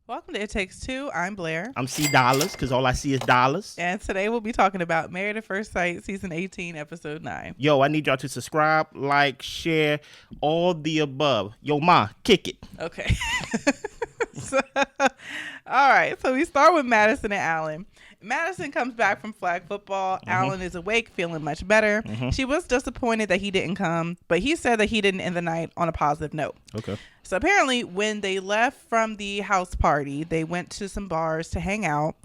Welcome to It Takes Two. I'm Blair. I'm C Dollars because all I see is dollars. And today we'll be talking about Married at First Sight, Season 18, Episode 9. Yo, I need y'all to subscribe, like, share, all the above. Yo, ma, kick it. Okay. All right. So we start with Madison and Alan. Madison comes back from flag football. Alan is awake, feeling much better. She was disappointed that he didn't come, but he said that he didn't end the night on a positive note. Okay. So apparently when they left from the house party, they went to some bars to hang out.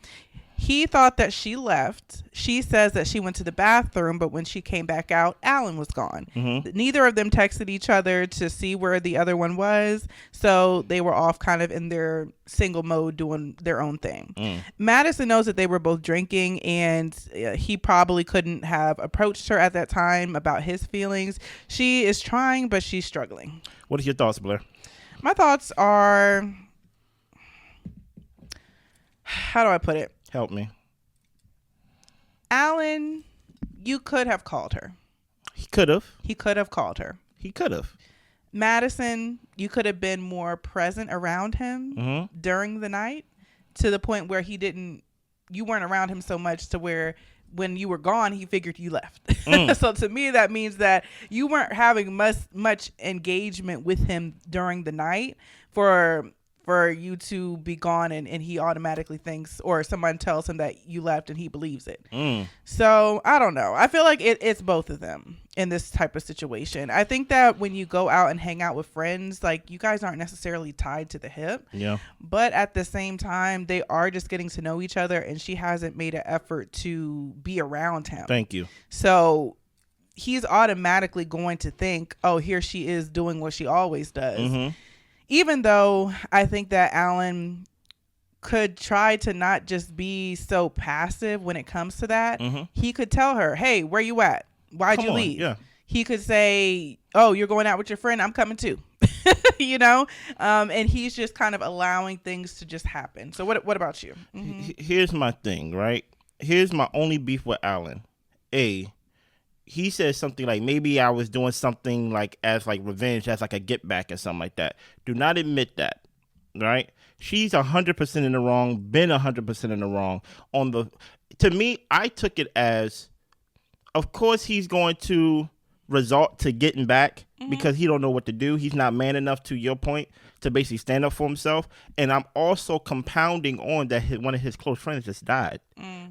He thought that she left. She says that she went to the bathroom, but when she came back out, Alan was gone. Neither of them texted each other to see where the other one was. So they were off kind of in their single mode doing their own thing. Madison knows that they were both drinking, and he probably couldn't have approached her at that time about his feelings. She is trying, but she's struggling. What are your thoughts, Blair? My thoughts are, how do I put it? Help me. Alan, you could have called her. He could have. He could have called her. He could have. Madison, you could have been more present around him during the night to the point where you weren't around him so much to where when you were gone, he figured you left. So to me, that means that you weren't having much engagement with him during the night for you to be gone and he automatically thinks, or someone tells him that you left and he believes it. So I don't know. I feel like it's both of them in this type of situation. I think that when you go out and hang out with friends, like, you guys aren't necessarily tied to the hip. Yeah. But at the same time, they are just getting to know each other, and she hasn't made an effort to be around him. Thank you. So he's automatically going to think, oh, here she is doing what she always does. Even though I think that Alan could try to not just be so passive when it comes to that. He could tell her, hey, where you at? Why'd you leave? Yeah. He could say, oh, you're going out with your friend? I'm coming too. You know? And he's just kind of allowing things to just happen. So what about you? Here's my thing, right? Here's my only beef with Alan. He says something like, maybe I was doing something like as like revenge, as like a get back or something like that. Do not admit that, right? She's 100% in the wrong, been 100% in the wrong. To me, I took it as, of course he's going to resort to getting back because he don't know what to do. He's not man enough, to your point, to basically stand up for himself. And I'm also compounding on that one of his close friends just died,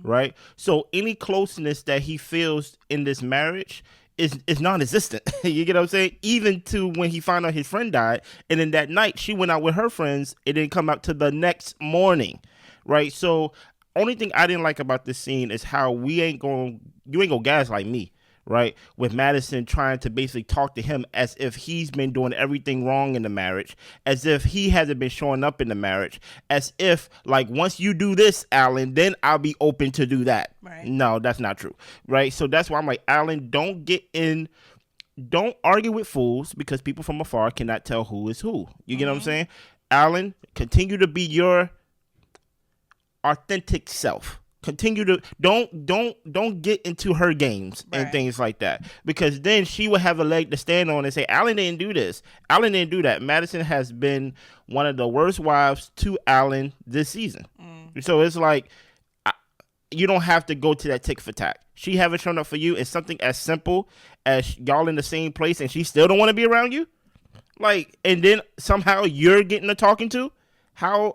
right? So any closeness that he feels in this marriage is non-existent. You get what I'm saying? Even to when he found out his friend died, and then that night she went out with her friends, it didn't come out to the next morning, right? So only thing I didn't like about this scene is how you ain't gonna gaslight me, right? With Madison trying to basically talk to him as if he's been doing everything wrong in the marriage, as if he hasn't been showing up in the marriage, as if, like, once you do this, Alan, then I'll be open to do that. Right. No, that's not true, right? So that's why I'm like, Alan, don't argue with fools, because people from afar cannot tell who is who. You get what I'm saying? Alan, continue to be your authentic self. Continue to don't get into her games and things like that, because then she will have a leg to stand on and say, Alan didn't do this, Alan didn't do that. Madison has been one of the worst wives to Alan this season. So it's like, you don't have to go to that tick for tack. She haven't shown up for you. It's something as simple as y'all in the same place and she still don't want to be around you, like, and then somehow you're getting a talking to. How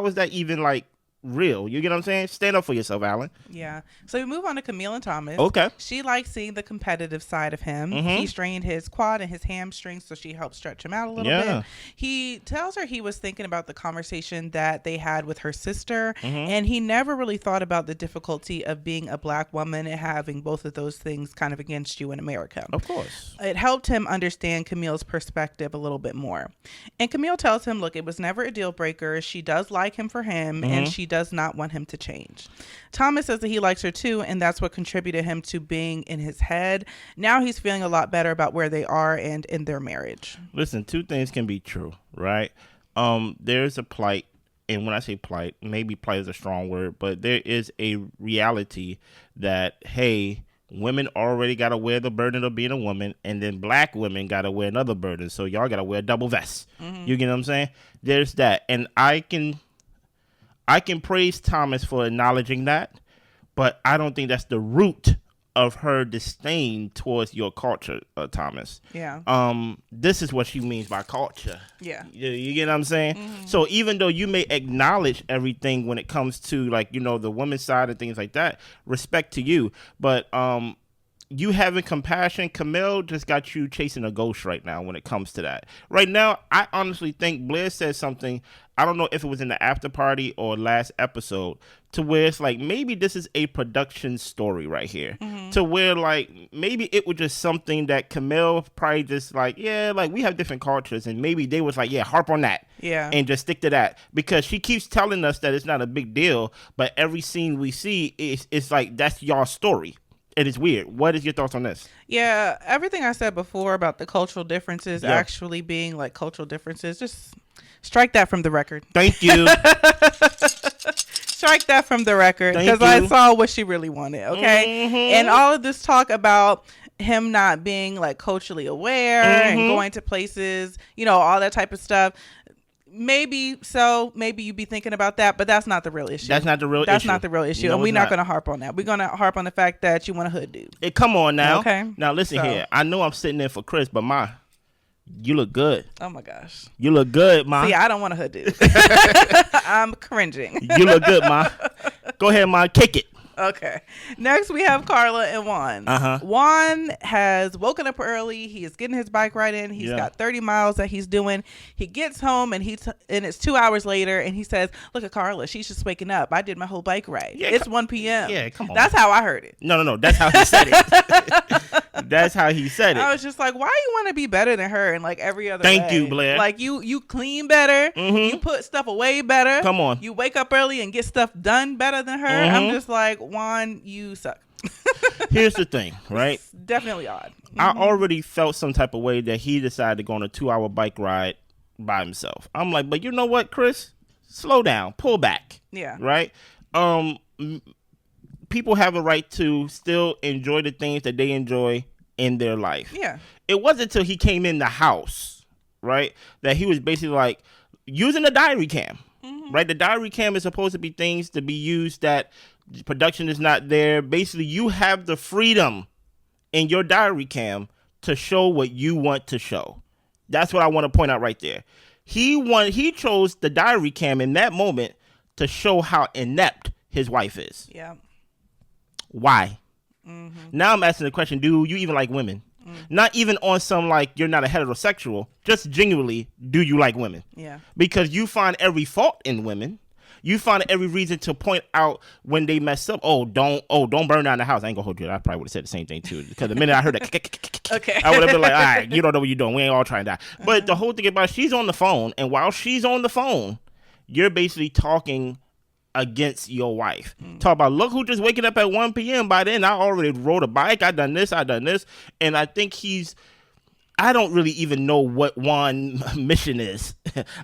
is that even like real? You get what I'm saying? Stand up for yourself, Alan. Yeah. So we move on to Camille and Thomas. Okay. She likes seeing the competitive side of him. He strained his quad and his hamstrings, so she helped stretch him out a little bit. He tells her he was thinking about the conversation that they had with her sister, and he never really thought about the difficulty of being a black woman and having both of those things kind of against you in America. Of course. It helped him understand Camille's perspective a little bit more. And Camille tells him, look, it was never a deal breaker. She does like him for him, and she does not want him to change. Thomas says that he likes her too, and that's what contributed him to being in his head. Now he's feeling a lot better about where they are and in their marriage. Listen, two things can be true, right? There's a plight, and when I say plight, maybe plight is a strong word, but there is a reality that, hey, women already got to wear the burden of being a woman, and then black women got to wear another burden, so y'all got to wear a double vest. You get what I'm saying? There's that, and I can I can praise Thomas for acknowledging that, but I don't think that's the root of her disdain towards your culture, Thomas. Yeah. This is what she means by culture. Yeah. You get what I'm saying? Mm-hmm. So even though you may acknowledge everything when it comes to like, you know, the women's side and things like that, respect to you. But you having compassion, Camille just got you chasing a ghost right now when it comes to that. Right now, I honestly think Blair said something, I don't know if it was in the after party or last episode, to where it's like maybe this is a production story right here. Mm-hmm. To where like maybe it was just something that Camille probably just like, yeah, like we have different cultures, and maybe they was like, yeah, harp on that. Yeah. And just stick to that. Because she keeps telling us that it's not a big deal, but every scene we see it's like that's y'all story. It is weird. What is your thoughts on this? Yeah, everything I said before about the cultural differences actually being like cultural differences, just strike that from the record. Thank you. Strike that from the record, because I saw what she really wanted, okay? Mm-hmm. And all of this talk about him not being like culturally aware and going to places, you know, all that type of stuff. Maybe you be thinking about that, but that's not the real issue. That's not the real issue. No, and we're not going to harp on that. We're going to harp on the fact that you want a hood dude. Hey, come on now. Okay. Now listen here. I know I'm sitting there for Chris, but you look good. Oh my gosh. You look good, Ma. See, I don't want a hood dude. I'm cringing. You look good, Ma. Go ahead, Ma. Kick it. Okay. Next, we have Carla and Juan. Juan has woken up early. He is getting his bike ride in. He's got 30 miles that he's doing. He gets home and it's 2 hours later, and he says, "Look at Carla. She's just waking up. I did my whole bike ride. It's 1 p.m." Yeah, come on. That's how I heard it. No. That's how he said it. That's how he said it. I was just like, why you want to be better than her in like every other Thank way? you, Blair. Like you clean better. You put stuff away better. Come on. You wake up early and get stuff done better than her. I'm just like, Juan, you suck. Here's the thing, right? It's definitely odd. I already felt some type of way that he decided to go on a 2-hour bike ride by himself. I'm like, but you know what, Chris? Slow down. Pull back. Yeah. Right? People have a right to still enjoy the things that they enjoy in their life. Yeah. It wasn't until he came in the house, right, that he was basically like using the diary cam. Right? The diary cam is supposed to be things to be used that production is not there. Basically, you have the freedom in your diary cam to show what you want to show. That's what I want to point out right there. He chose the diary cam in that moment to show how inept his wife is. Yeah. Why? Now I'm asking the question, do you even like women? Not even on some like you're not a heterosexual, just genuinely, do you like women? Yeah. Because you find every fault in women. You find every reason to point out when they mess up. Don't burn down the house. I ain't gonna hold you. I probably would have said the same thing too. Because the minute I heard that, okay, I would have been like, all right, you don't know what you're doing. We ain't all trying to die. But the whole thing about she's on the phone, and while she's on the phone, you're basically talking against your wife. Talk about, look who just waking up at 1 p.m. By then, I already rode a bike. I done this. And I think I don't really even know what Juan's mission is.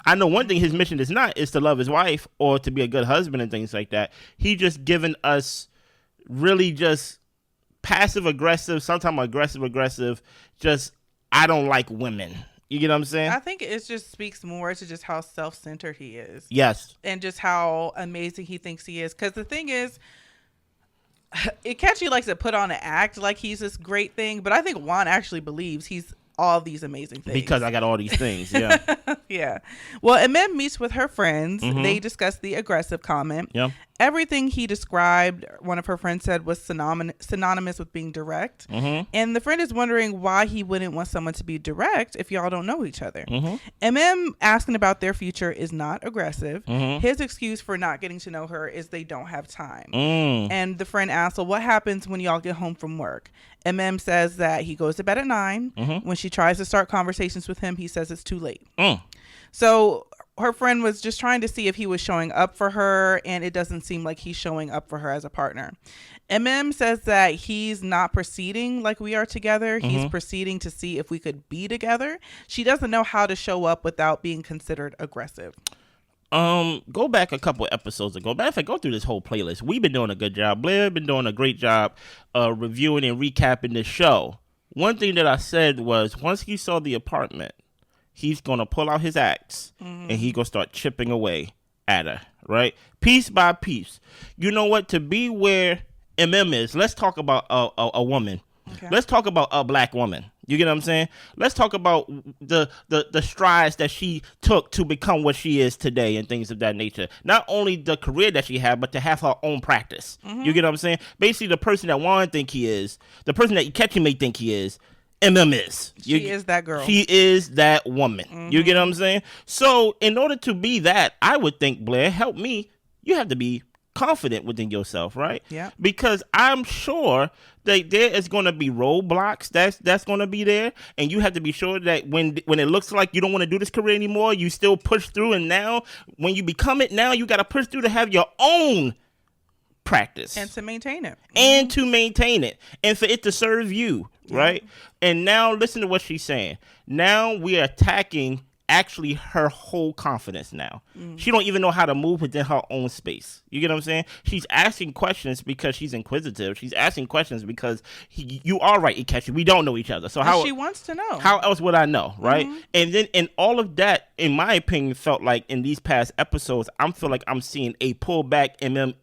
I know one thing his mission is to love his wife or to be a good husband and things like that. He just given us really just passive aggressive, sometimes aggressive, just I don't like women. You get what I'm saying? I think it just speaks more to just how self-centered he is. Yes. And just how amazing he thinks he is. Because the thing is, Ikechi likes to put on an act like he's this great thing, but I think Juan actually believes he's all these amazing things. Because I got all these things, yeah. Yeah. Well, Amem meets with her friends. They discuss the aggressive comment. Yeah. Everything he described, one of her friends said, was synonymous with being direct. And the friend is wondering why he wouldn't want someone to be direct if y'all don't know each other. Amem asking about their future is not aggressive. His excuse for not getting to know her is they don't have time. And the friend asks, well, what happens when y'all get home from work? Amem says that he goes to bed at 9. When she tries to start conversations with him, he says it's too late. So her friend was just trying to see if he was showing up for her, and it doesn't seem like he's showing up for her as a partner. MM says that he's not proceeding like we are together. He's proceeding to see if we could be together. She doesn't know how to show up without being considered aggressive. Go back a couple episodes ago. Matter of fact, go through this whole playlist. We've been doing a good job. Blair been doing a great job reviewing and recapping this show. One thing that I said was once he saw the apartment, he's going to pull out his axe and he's going to start chipping away at her, right? Piece by piece. You know what? To be where is, let's talk about a woman. Okay. Let's talk about a black woman. You get what I'm saying? Let's talk about the strides that she took to become what she is today and things of that nature. Not only the career that she had, but to have her own practice. You get what I'm saying? Basically, the person that Warren think he is, the person that Ikechi may think he is, is. She is that girl. She is that woman. You get what I'm saying? So in order to be that, I would think, Blair, help me, you have to be confident within yourself, right? Yeah. Because I'm sure that there is going to be roadblocks that's going to be there, and you have to be sure that when it looks like you don't want to do this career anymore, you still push through. And now, when you become it, now you got to push through to have your own practice and to maintain it, and for it to serve you, right? And now listen to what she's saying. Now we are attacking actually her whole confidence now. She don't even know how to move within her own space. You get what I'm saying? She's asking questions because she's inquisitive. She's asking questions because you are right, Ikechi. We don't know each other. So how she wants to know. How else would I know, right? And then in all of that, in my opinion, felt like in these past episodes, I feel like I'm seeing a pullback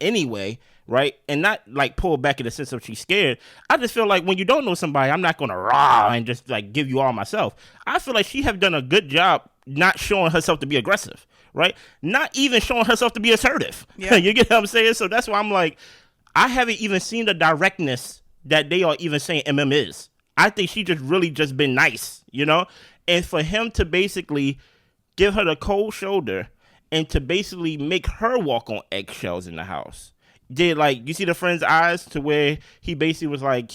anyway, right? And not like pull back in the sense of she's scared. I just feel like when you don't know somebody, I'm not going to rah and just like give you all myself. I feel like she have done a good job not showing herself to be aggressive, right? Not even showing herself to be assertive. Yeah. You get what I'm saying? So that's why I'm like, I haven't even seen the directness that they are even saying is. I think she just been nice, you know? And for him to basically give her the cold shoulder and to basically make her walk on eggshells in the house. Did like you see the friend's eyes to where he basically was like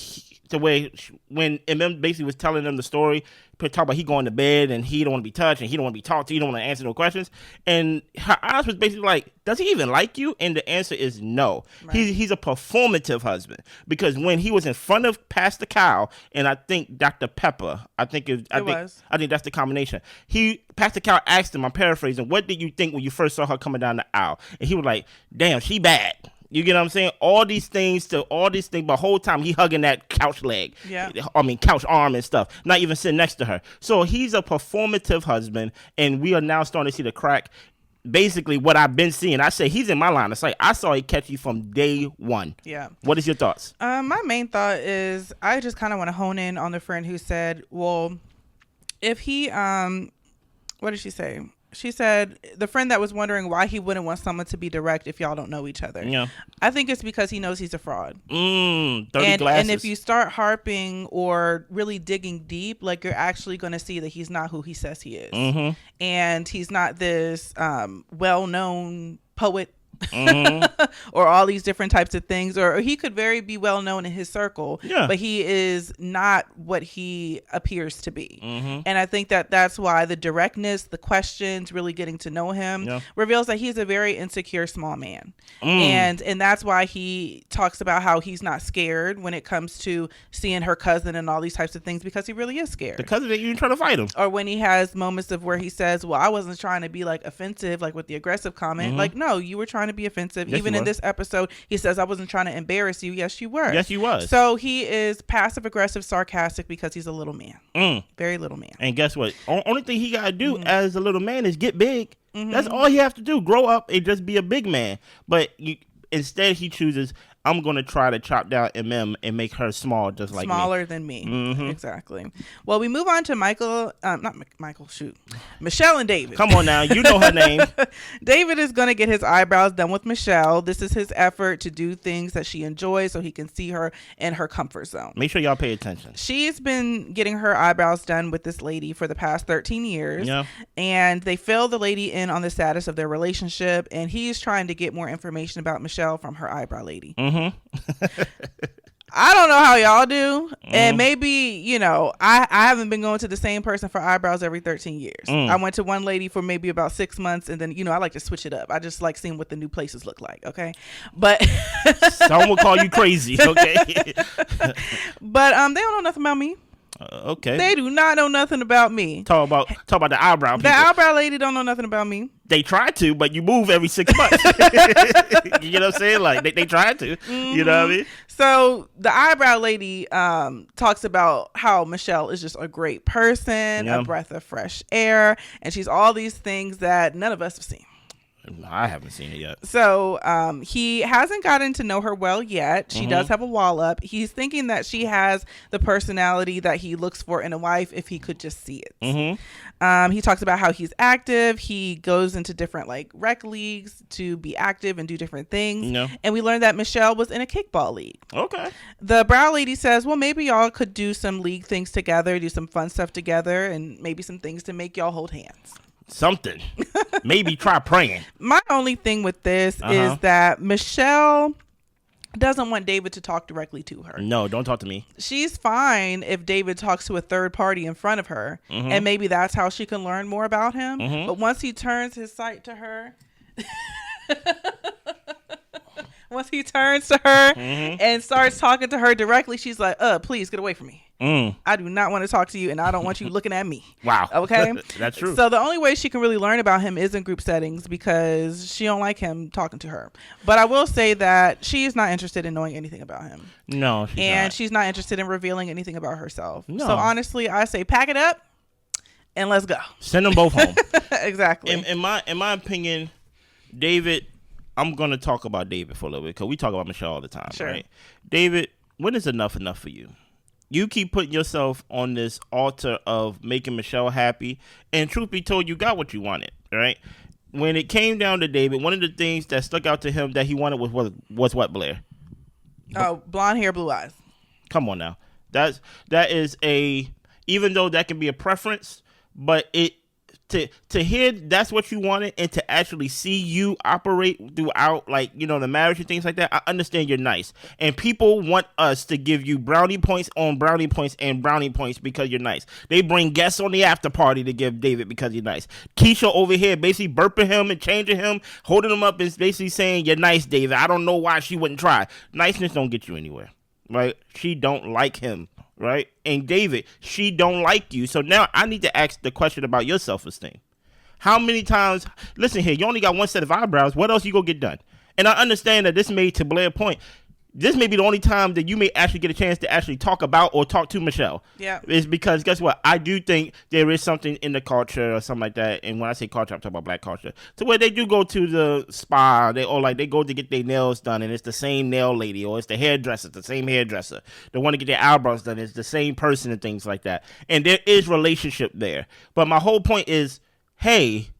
to where when basically was telling them the story, talk about he going to bed and he don't want to be touched and he don't want to be talked to, he don't want to answer no questions, and her eyes was basically like, does he even like you? And the answer is no. Right. He's a performative husband, because when he was in front of Pastor Kyle and I think Dr. Pepper, I think that's the combination. Pastor Kyle asked him, I'm paraphrasing, what did you think when you first saw her coming down the aisle? And he was like, damn, she bad. You get what I'm saying? All these things, but the whole time he hugging that couch leg. Yeah. I mean, couch arm and stuff. Not even sitting next to her. So he's a performative husband, and we are now starting to see the crack. Basically, what I've been seeing, I say he's in my line of sight. I saw Ikechi from day one. Yeah. What is your thoughts? My main thought is I just kind of want to hone in on the friend who said, well, if he, what did she say? She said the friend that was wondering why he wouldn't want someone to be direct if y'all don't know each other. Yeah. I think it's because he knows he's a fraud. Dirty glasses. And if you start harping or really digging deep, like you're actually going to see that he's not who he says he is. And he's not this well-known poet. Or all these different types of things, or he could very be well known in his circle, but he is not what he appears to be. And I think that's why the directness, the questions, really getting to know him reveals that he's a very insecure small man. And that's why he talks about how he's not scared when it comes to seeing her cousin and all these types of things, because he really is scared. The cousin that you trying to fight him. Or when he has moments of where he says, well, I wasn't trying to be like offensive, like with the aggressive comment. Like, no, you were trying to be offensive. Yes, even in this episode, he says, I wasn't trying to embarrass you. Yes, you were. Yes, you was. So he is passive aggressive, sarcastic, because he's a little man. Very little man. And guess what? Only thing he got to do as a little man is get big. That's all he have to do. Grow up and just be a big man. But instead he chooses, I'm going to try to chop down and make her small, just like smaller than me. Exactly. Well, we move on to Michelle and David. Come on now. You know her name. David is going to get his eyebrows done with Michelle. This is his effort to do things that she enjoys so he can see her in her comfort zone. Make sure y'all pay attention. She's been getting her eyebrows done with this lady for the past 13 years. Yeah. And they fill the lady in on the status of their relationship, and he's trying to get more information about Michelle from her eyebrow lady. I don't know how y'all do, and maybe I haven't been going to the same person for eyebrows every 13 years. I went to one lady for maybe about 6 months, and then I like to switch it up. I just like seeing what the new places look like. Okay, but someone will call you crazy. Okay, but they don't know nothing about me. Okay. They do not know nothing about me. Talk about the eyebrow people. The eyebrow lady don't know nothing about me. They try to, but you move every 6 months. You know what I'm saying? Like they try to. You know what I mean? So the eyebrow lady talks about how Michelle is just a great person, a breath of fresh air, and she's all these things that none of us have seen. I haven't seen it yet. So he hasn't gotten to know her well yet. She does have a wall up. He's thinking that she has the personality that he looks for in a wife if he could just see it. He talks about how he's active. He goes into different like rec leagues to be active and do different things. No. And we learned that Michelle was in a kickball league. Okay. The brow lady says, well, maybe y'all could do some league things together, do some fun stuff together, and maybe some things to make y'all hold hands. Something. Maybe try praying. My only thing with this is that Michelle doesn't want David to talk directly to her. No, don't talk to me. She's fine if David talks to a third party in front of her, and maybe that's how she can learn more about him. But once he turns his sight to her... Once he turns to her and starts talking to her directly, she's like, please get away from me. I do not want to talk to you, and I don't want you looking at me. Wow. Okay? That's true. So the only way she can really learn about him is in group settings because she don't like him talking to her. But I will say that she is not interested in knowing anything about him. No, she's not. She's not interested in revealing anything about herself. No. So honestly, I say pack it up and let's go. Send them both home. Exactly. In my opinion, David... I'm going to talk about David for a little bit because we talk about Michelle all the time, sure. Right? David, when is enough for you? You keep putting yourself on this altar of making Michelle happy, and truth be told, you got what you wanted, right? When it came down to David, one of the things that stuck out to him that he wanted was what, Blair? Oh, blonde hair, blue eyes. Come on now. That is even though that can be a preference, but to hear that's what you wanted and to actually see you operate throughout, like, you know, the marriage and things like that, I understand you're nice. And people want us to give you brownie points on brownie points and brownie points because you're nice. They bring guests on the after party to give David because you're nice. Keisha over here basically burping him and changing him, holding him up and basically saying, you're nice, David. I don't know why she wouldn't try. Niceness don't get you anywhere, right? She don't like him. Right? And David, she don't like you. So now I need to ask the question about your self-esteem. How many times, listen here, you only got one set of eyebrows. What else you gonna get done? And I understand that this may, to Blair's point, this may be the only time that you may actually get a chance to actually talk about or talk to Michelle. Yeah. Is because guess what? I do think there is something in the culture or something like that. And when I say culture, I'm talking about black culture. So where they do go to the spa, they go to get their nails done, and it's the same nail lady, or it's the hairdresser, the same hairdresser. They want to get their eyebrows done, it's the same person and things like that. And there is relationship there. But my whole point is, hey,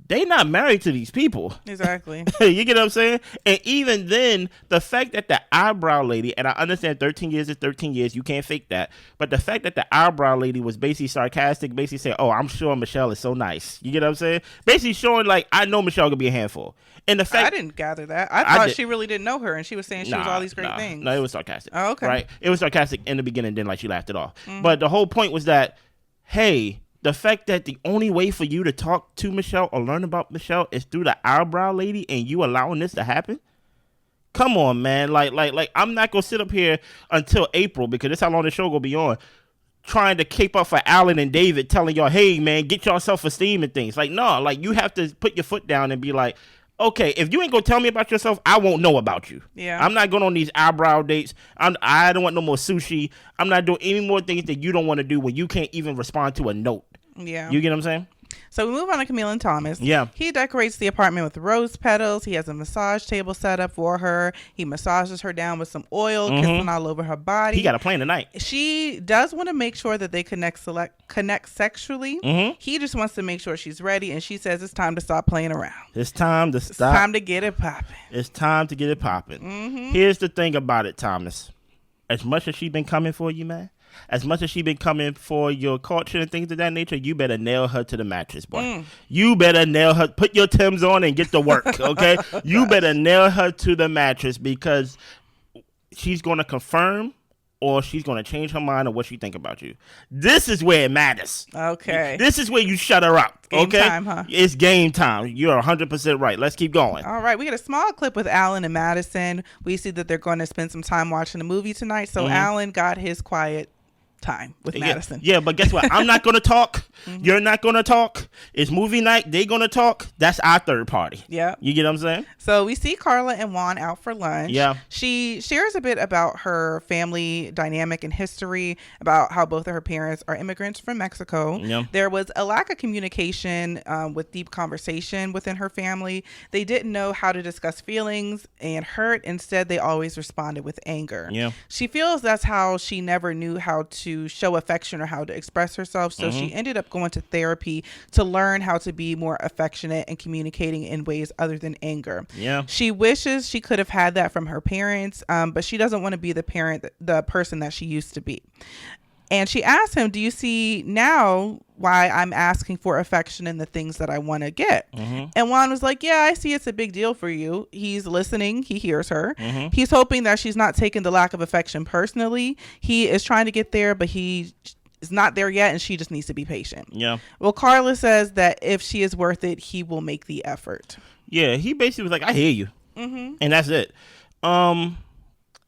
they not married to these people. Exactly. You get what I'm saying? And even then, the fact that the eyebrow lady, and I understand 13 years is 13 years, you can't fake that. But the fact that the eyebrow lady was basically sarcastic, basically saying, oh, I'm sure Michelle is so nice. You get what I'm saying? Basically showing like, I know Michelle could be a handful. And the fact, I didn't gather that. I thought she really didn't know her, and she was saying she was all these great things. No, it was sarcastic. Oh, okay. Right? It was sarcastic in the beginning, then like she laughed it off. But the whole point was that, hey, the fact that the only way for you to talk to Michelle or learn about Michelle is through the eyebrow lady, and you allowing this to happen? Come on, man. Like I'm not gonna sit up here until April, because that's how long the show gonna be on, trying to keep up for Alan and David, telling y'all, hey man, get your self-esteem and things. Like, no, like you have to put your foot down and be like, okay, if you ain't gonna tell me about yourself, I won't know about you. Yeah. I'm not going on these eyebrow dates. I don't want no more sushi. I'm not doing any more things that you don't want to do when you can't even respond to a note. Yeah. You get what I'm saying? So we move on to Camille and Thomas. Yeah. He decorates the apartment with rose petals. He has a massage table set up for her. He massages her down with some oil, kissing all over her body. He got a plan tonight. She does want to make sure that they connect sexually. He just wants to make sure she's ready, and she says it's time to stop playing around. It's time to stop. It's time to get it popping. It's time to get it popping. Here's the thing about it, Thomas. As much as she been coming for you, man, as much as she been coming for your culture and things of that nature, you better nail her to the mattress, boy. You better nail her. Put your Timbs on and get to work, okay? You better nail her to the mattress, because she's going to confirm or she's going to change her mind on what she think about you. This is where it matters. Okay. This is where you shut her up, okay? Game time, huh? It's game time. You're 100% right. Let's keep going. All right. We get a small clip with Alan and Madison. We see that they're going to spend some time watching a movie tonight. So Alan got his quiet time with Madison. Yeah, but guess what? I'm not going to talk. You're not going to talk. It's movie night. They gonna talk. That's our third party. Yeah. You get what I'm saying? So we see Carla and Juan out for lunch. Yeah. She shares a bit about her family dynamic and history, about how both of her parents are immigrants from Mexico. Yeah. There was a lack of communication with deep conversation within her family. They didn't know how to discuss feelings and hurt. Instead, they always responded with anger. Yeah. She feels that's how she never knew how to show affection or how to express herself. So she ended up going to therapy to learn how to be more affectionate and communicating in ways other than anger. Yeah. She wishes she could have had that from her parents, but she doesn't want to be the person that she used to be. And she asked him, do you see now why I'm asking for affection and the things that I want to get? And Juan was like, yeah, I see it's a big deal for you. He's listening. He hears her. He's hoping that she's not taking the lack of affection personally. He is trying to get there, but he is not there yet, and she just needs to be patient. Yeah. Well, Carla says that if she is worth it, he will make the effort. Yeah, he basically was like, I hear you. And that's it.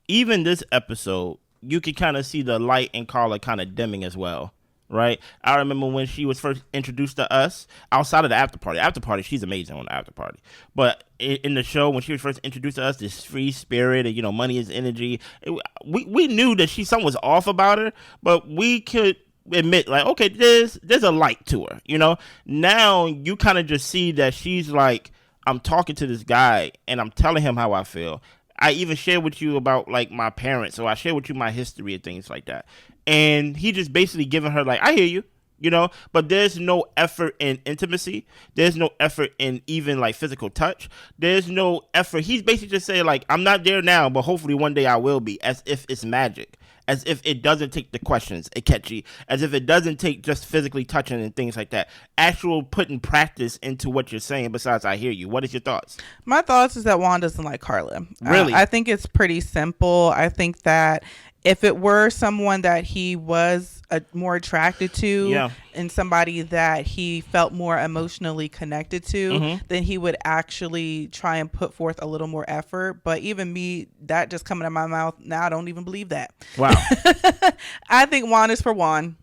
Even this episode, you can kind of see the light in Carla kind of dimming as well, right? I remember when she was first introduced to us outside of the after party. After party, she's amazing on the after party. But in the show, when she was first introduced to us, this free spirit and, you know, money is energy. We knew that something was off about her, but we could admit, like, okay, there's a light to her, you know? Now you kind of just see that she's like, I'm talking to this guy and I'm telling him how I feel. I even share with you about, like, my parents, so I share with you my history and things like that. And he just basically giving her, like, I hear you, you know, but there's no effort in intimacy. There's no effort in even, like, physical touch. There's no effort. He's basically just saying, like, I'm not there now, but hopefully one day I will be, as if it's magic. As if it doesn't take the questions, catchy. As if it doesn't take just physically touching and things like that. Actual putting practice into what you're saying besides I hear you. What is your thoughts? My thoughts is that Juan doesn't like Carla. Really? I think it's pretty simple. I think that if it were someone that he was more attracted to and somebody that he felt more emotionally connected to, then he would actually try and put forth a little more effort. But even me, that just coming out of my mouth, now I don't even believe that. Wow. I think Juan is for Juan,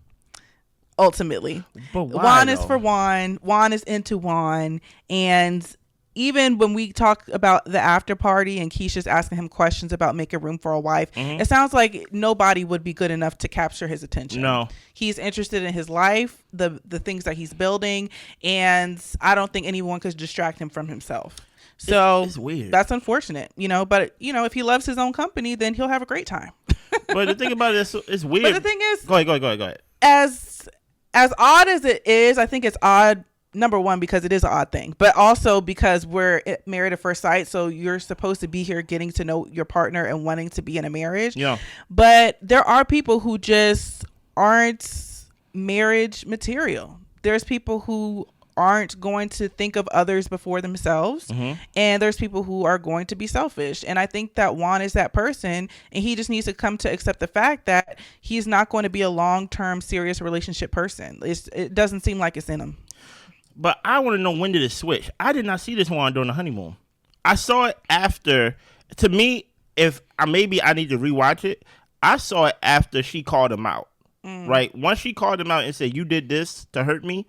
ultimately. But why, Juan is for Juan. Juan is into Juan. And even when we talk about the after party and Keisha's asking him questions about making room for a wife, it sounds like nobody would be good enough to capture his attention. No. He's interested in his life, the things that he's building, and I don't think anyone could distract him from himself. So it's weird. That's unfortunate, you know, but you know, if he loves his own company, then he'll have a great time. But the thing about it is, it's weird. But the thing is, go ahead. As odd as it is, I think it's odd. Number one, because it is an odd thing, but also because we're married at first sight. So you're supposed to be here getting to know your partner and wanting to be in a marriage. Yeah. But there are people who just aren't marriage material. There's people who aren't going to think of others before themselves. And there's people who are going to be selfish. And I think that Juan is that person, and he just needs to come to accept the fact that he's not going to be a long-term serious relationship person. It doesn't seem like it's in him. But I want to know, when did it switch? I did not see this one during the honeymoon. I saw it after. To me, if maybe I need to rewatch it, I saw it after she called him out. Right? Once she called him out and said, you did this to hurt me,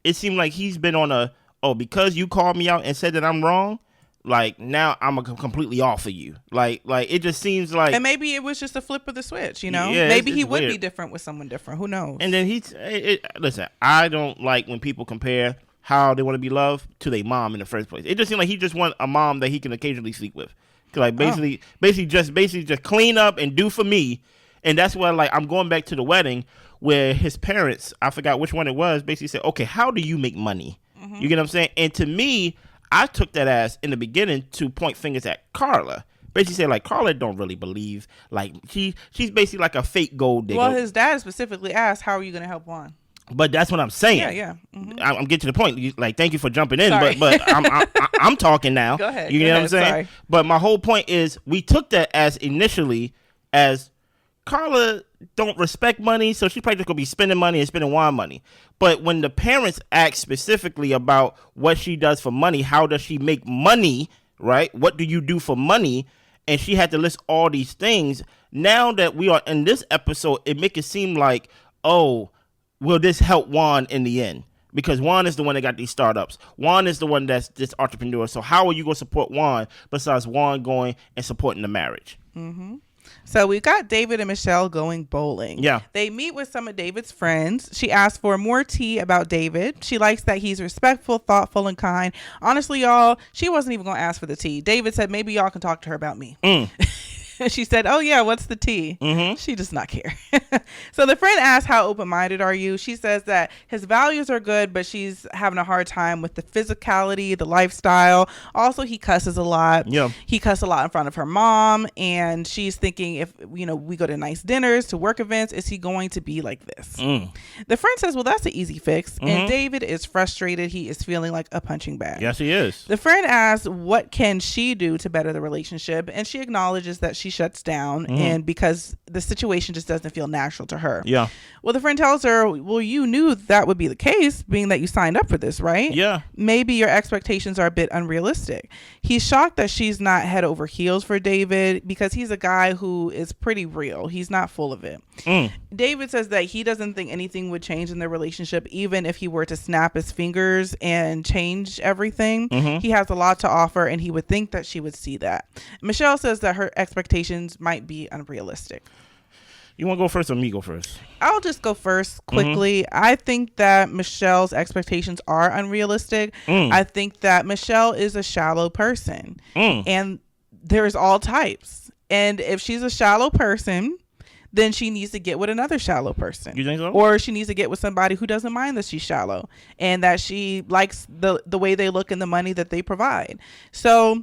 it seemed like he's been on because you called me out and said that I'm wrong, like, now I'm completely off of you. Like it just seems like. And maybe it was just a flip of the switch, you know? Yeah, maybe he it's would weird. be different with someone different. Who knows? And then listen, I don't like when people compare how they want to be loved to their mom in the first place. It just seemed like he just want a mom that he can occasionally sleep with. Like basically just clean up and do for me. And that's why, like, I'm going back to the wedding where his parents, I forgot which one it was, basically said, okay, how do you make money? You get what I'm saying? And to me, I took that as in the beginning to point fingers at Carla. Basically said, like, Carla don't really believe. Like, she's basically like a fake gold digger. Well, his dad specifically asked, how are you going to help Juan? But that's what I'm saying. Yeah. I'm getting to the point. Like, thank you for jumping in, Sorry. but I'm talking now. Go ahead. You know what I'm saying? Sorry. But my whole point is, we took that as initially as Carla don't respect money, so she's probably just gonna be spending money and spending Juan money. But when the parents ask specifically about what she does for money, how does she make money, right? What do you do for money? And she had to list all these things. Now that we are in this episode, it make it seem like, oh, will this help Juan in the end? Because Juan is the one that got these startups. Juan is the one that's this entrepreneur. So how are you going to support Juan besides Juan going and supporting the marriage? Mm-hmm. So we got David and Michelle going bowling. Yeah. They meet with some of David's friends. She asks for more tea about David. She likes that he's respectful, thoughtful, and kind. Honestly, y'all, she wasn't even going to ask for the tea. David said, maybe y'all can talk to her about me. She said, oh, yeah, what's the tea? Mm-hmm. She does not care. So the friend asks, how open-minded are you? She says that his values are good, but she's having a hard time with the physicality, the lifestyle. Also, he cusses a lot. Yeah. He cussed a lot in front of her mom. And she's thinking, if we go to nice dinners, to work events, is he going to be like this? The friend says, well, that's an easy fix. And David is frustrated. He is feeling like a punching bag. Yes, he is. The friend asks, what can she do to better the relationship? And she acknowledges that she shuts down and because the situation just doesn't feel natural to her. Yeah. Well, the friend tells her, well, you knew that would be the case, being that you signed up for this, right? Yeah. Maybe your expectations are a bit unrealistic. He's shocked that she's not head over heels for David because he's a guy who is pretty real. He's not full of it. David says that he doesn't think anything would change in their relationship, even if he were to snap his fingers and change everything. He has a lot to offer, and he would think that she would see that. Michelle says that her expectations might be unrealistic. You want to go first or me go first? I'll just go first quickly. I think that Michelle's expectations are unrealistic. I think that Michelle is a shallow person, and there's all types. And if she's a shallow person, then she needs to get with another shallow person. You think so? Or she needs to get with somebody who doesn't mind that she's shallow and that she likes the way they look and the money that they provide. So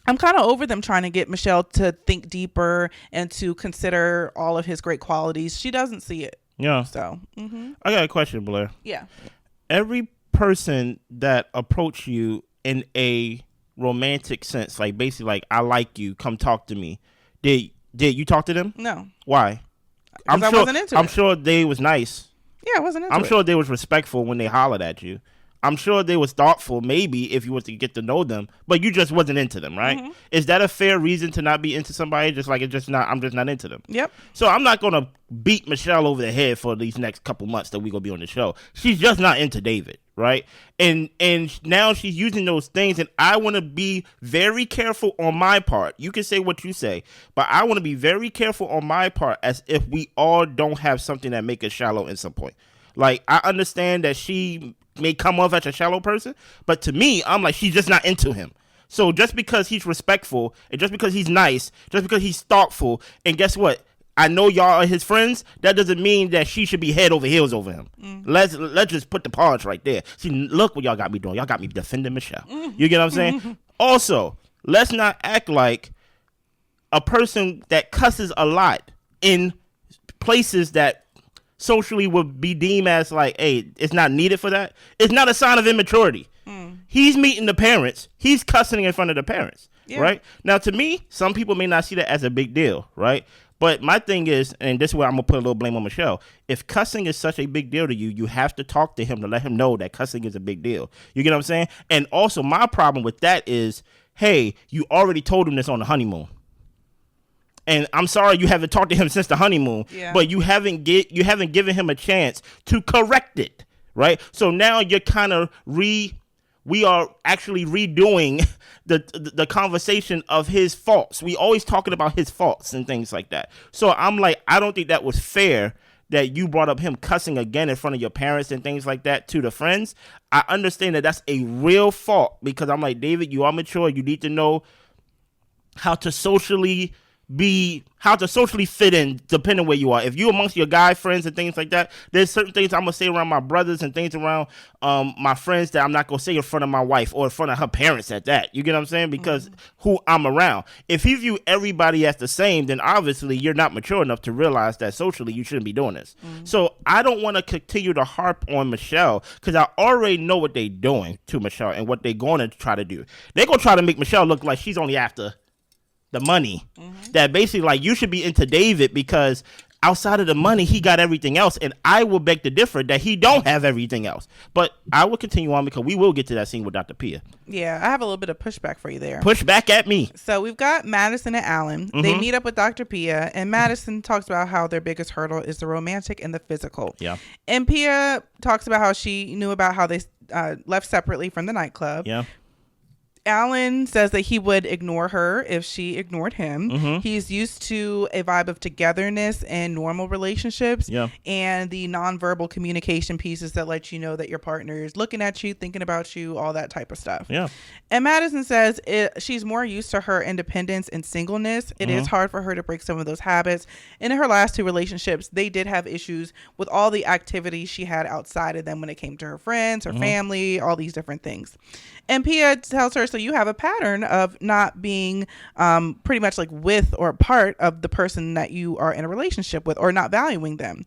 I'm kind of over them trying to get Michelle to think deeper and to consider all of his great qualities. She doesn't see it. Yeah. So, I got a question, Blair. Yeah. Every person that approached you in a romantic sense, like basically like, I like you, come talk to me. Did you talk to them? No. Why? I wasn't into it. I'm sure they was nice. Yeah, I wasn't into it. I'm sure they was respectful when they hollered at you. I'm sure they was thoughtful, maybe, if you was to get to know them, but you just wasn't into them, right? Is that a fair reason to not be into somebody? Just like I'm just not into them. Yep. So I'm not gonna beat Michelle over the head for these next couple months that we gonna be on the show. She's just not into David, right? And now she's using those things, and I want to be very careful on my part. You can say what you say, but I want to be very careful on my part, as if we all don't have something that make us shallow in some point. Like, I understand that she may come off as a shallow person, but to me, I'm like, she's just not into him. So just because he's respectful, and just because he's nice, just because he's thoughtful, and guess what? I know y'all are his friends. That doesn't mean that she should be head over heels over him. Let's just put the pause right there. See, look what y'all got me doing. Y'all got me defending Michelle. You get what I'm saying? Also, let's not act like a person that cusses a lot in places that socially would be deemed as like, hey, it's not needed for that. It's not a sign of immaturity. He's meeting the parents. He's cussing in front of the parents, right? Now, to me, some people may not see that as a big deal, right? But my thing is, and this is where I'm going to put a little blame on Michelle, if cussing is such a big deal to you, you have to talk to him to let him know that cussing is a big deal. You get what I'm saying? And also, my problem with that is, hey, you already told him this on the honeymoon. And I'm sorry you haven't talked to him since the honeymoon, but you haven't given him a chance to correct it, right? So now you're kind of we are actually redoing the conversation of his faults. We always talking about his faults and things like that. So I'm like, I don't think that was fair that you brought up him cussing again in front of your parents and things like that to the friends. I understand that that's a real fault, because I'm like, David, you are mature. You need to know how to socially fit in depending where you are. If you amongst your guy friends and things like that, there's certain things I'm gonna say around my brothers and things around my friends that I'm not gonna say in front of my wife or in front of her parents at that. You get what I'm saying? Because who I'm around. If you view everybody as the same, then obviously you're not mature enough to realize that socially you shouldn't be doing this. So I don't want to continue to harp on Michelle, because I already know what they're doing to Michelle and what they're going to try to do. They're gonna try to make Michelle look like she's only after the money. That basically, like, you should be into David because outside of the money, he got everything else, and I will beg to differ that he don't have everything else. But I will continue on because we will get to that scene with Dr. Pia. Yeah, I have a little bit of pushback for you there. Push back at me. So we've got Madison and Alan. They meet up with Dr. Pia, and Madison talks about how their biggest hurdle is the romantic and the physical. Yeah. And Pia talks about how she knew about how they left separately from the nightclub. Yeah. Alan says that he would ignore her if she ignored him. He's used to a vibe of togetherness and normal relationships, and the nonverbal communication pieces that let you know that your partner is looking at you, thinking about you, all that type of stuff. Yeah. And Madison says she's more used to her independence and singleness. It is hard for her to break some of those habits. And in her last two relationships, they did have issues with all the activities she had outside of them when it came to her friends, her family, all these different things. And Pia tells her, so you have a pattern of not being pretty much like with or part of the person that you are in a relationship with, or not valuing them.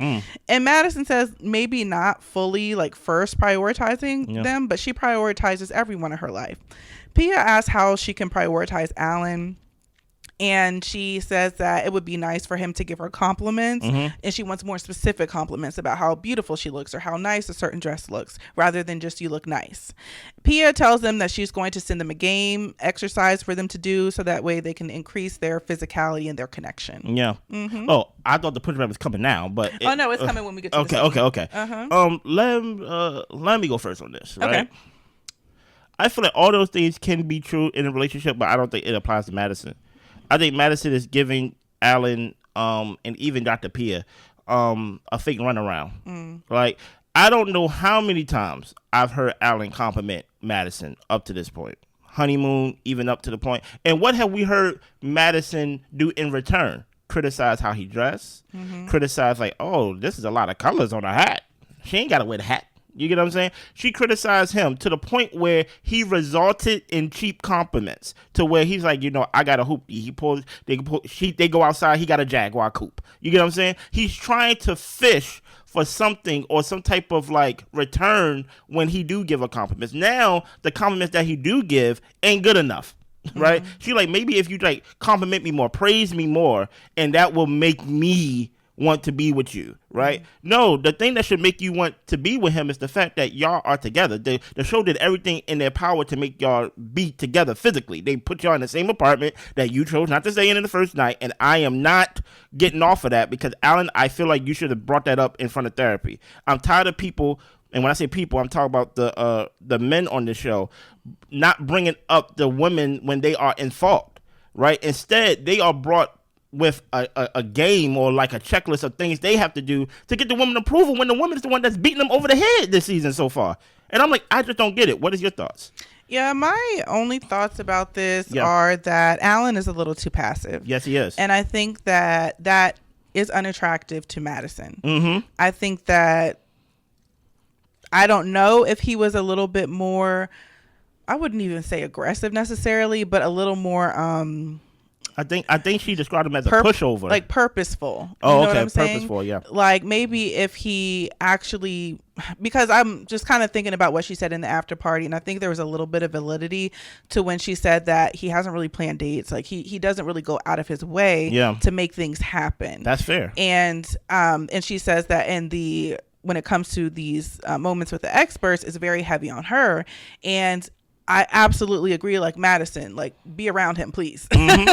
And Madison says maybe not fully like first prioritizing them, but she prioritizes everyone in her life. Pia asks how she can prioritize Alan. And she says that it would be nice for him to give her compliments. And she wants more specific compliments about how beautiful she looks or how nice a certain dress looks, rather than just you look nice. Pia tells them that she's going to send them a game exercise for them to do, so that way they can increase their physicality and their connection. Yeah. Oh, I thought the pushback was coming now, but no, it's coming when we get to the Okay. Let me go first on this. Right? Okay. I feel like all those things can be true in a relationship, but I don't think it applies to Madison. I think Madison is giving Alan and even Dr. Pia a fake runaround. Like, I don't know how many times I've heard Alan compliment Madison up to this point. Honeymoon, even up to the point. And what have we heard Madison do in return? Criticize how he dressed. Criticize like, oh, this is a lot of colors on a hat. She ain't got to wear the hat. You get what I'm saying? She criticized him to the point where he resulted in cheap compliments, to where he's like, I got a hoop. They go outside. He got a Jaguar coupe. You get what I'm saying? He's trying to fish for something or some type of like return when he do give a compliments. Now the compliments that he do give ain't good enough. Right? She like, maybe if you like compliment me more, praise me more, and that will make me want to be with you, right? No, the thing that should make you want to be with him is the fact that y'all are together. The show did everything in their power to make y'all be together physically. They put y'all in the same apartment that you chose not to stay in the first night, and I am not getting off of that because, Alan, I feel like you should have brought that up in front of therapy. I'm tired of people, and when I say people, I'm talking about the men on the show, not bringing up the women when they are in fault, right? Instead, they are brought with a game or like a checklist of things they have to do to get the woman approval when the woman is the one that's beating them over the head this season so far. And I'm like, I just don't get it. What is your thoughts? Yeah, my only thoughts about this are that Alan is a little too passive. Yes, he is. And I think that is unattractive to Madison. I think that, I don't know if he was a little bit more, I wouldn't even say aggressive necessarily, but a little more I think she described him as a pushover. Like purposeful. Oh, you know okay. What I'm saying? Purposeful, yeah. Like maybe if he actually, because I'm just kind of thinking about what she said in the after party, and I think there was a little bit of validity to when she said that he hasn't really planned dates. Like he doesn't really go out of his way to make things happen. That's fair. And she says that when it comes to these moments with the experts, it's very heavy on her. And I absolutely agree. Like, Madison, like, be around him, please.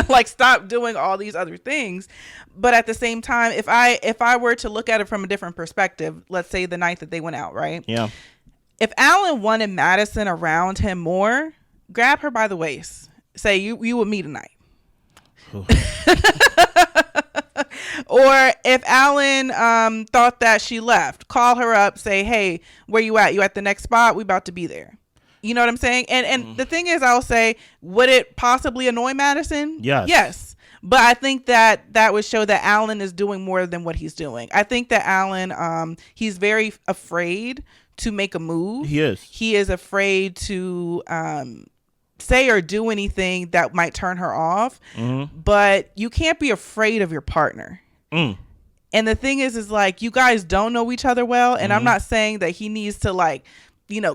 Like, stop doing all these other things. But at the same time, if I were to look at it from a different perspective, let's say the night that they went out, right? Yeah. If Alan wanted Madison around him more, grab her by the waist. Say, you would meet tonight. Or if Alan thought that she left, call her up, say, hey, where you at? You at the next spot? We about to be there. You know what I'm saying? And the thing is, I'll say, would it possibly annoy Madison? Yes. But I think that would show that Alan is doing more than what he's doing. I think that Alan, he's very afraid to make a move. He is. He is afraid to say or do anything that might turn her off. But you can't be afraid of your partner. And the thing is like, you guys don't know each other well. And I'm not saying that he needs to like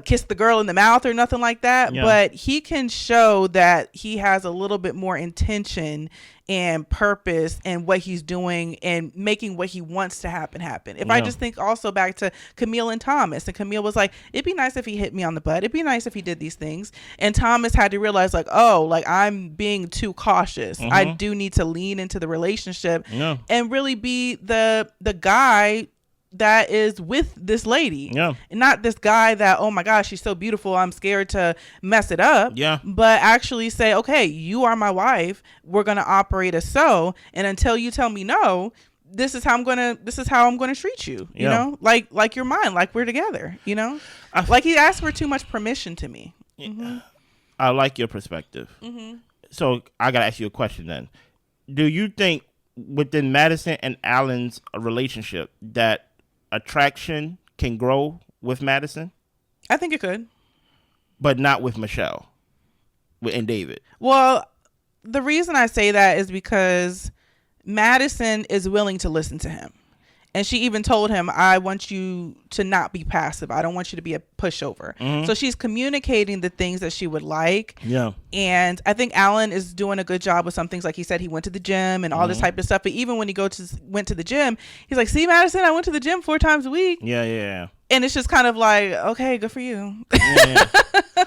kiss the girl in the mouth or nothing like that. Yeah. But he can show that he has a little bit more intention and purpose in what he's doing and making what he wants to happen. If I just think also back to Camille and Thomas, and Camille was like, it'd be nice if he hit me on the butt. It'd be nice if he did these things. And Thomas had to realize like, oh, like I'm being too cautious. I do need to lean into the relationship and really be the guy that is with this lady, and not this guy that, oh my gosh, she's so beautiful, I'm scared to mess it up, but actually say, okay, you are my wife, we're gonna operate as so, and until you tell me no, this is how I'm gonna treat you, you know, like you're mine, like we're together, like he asked for too much permission to me. I like your perspective. So I gotta ask you a question then. Do you think within Madison and Alan's relationship that attraction can grow with Madison? I think it could. But not with Michelle and David. Well, the reason I say that is because Madison is willing to listen to him. And she even told him, I want you to not be passive. I don't want you to be a pushover. So she's communicating the things that she would like. Yeah. And I think Alan is doing a good job with some things. Like he said, he went to the gym and all this type of stuff. But even when he went to the gym, he's like, see, Madison, I went to the gym 4 times a week. Yeah. And it's just kind of like, okay, good for you.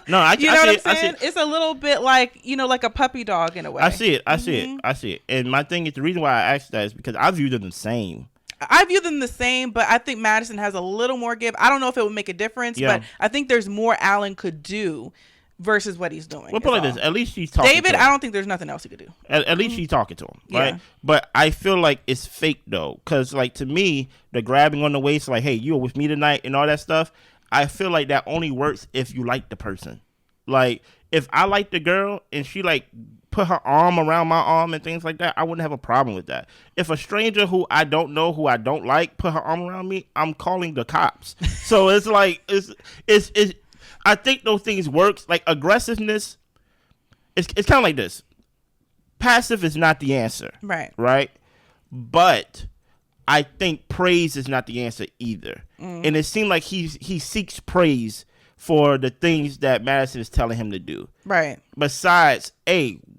No, I see what I'm saying? It's a little bit like, like a puppy dog in a way. I see it. And my thing is, the reason why I asked that is because I view them the same. I view them the same, but I think Madison has a little more give. I don't know if it would make a difference, but I think there's more Alan could do versus what he's doing. Well, put it like this. At least she's talking David, to him. I don't think there's nothing else he could do. At least she's talking to him, right? But I feel like it's fake, though, because, like, to me, the grabbing on the waist, like, hey, you're with me tonight and all that stuff, I feel like that only works if you like the person. Like, if I like the girl and she, like, put her arm around my arm and things like that, I wouldn't have a problem with that. If a stranger who I don't know, who I don't like, put her arm around me, I'm calling the cops. So it's like, it's I think those things works. Like aggressiveness, it's kind of like this. Passive is not the answer. Right? But I think praise is not the answer either. And it seemed like he seeks praise for the things that Madison is telling him to do. Right. Besides,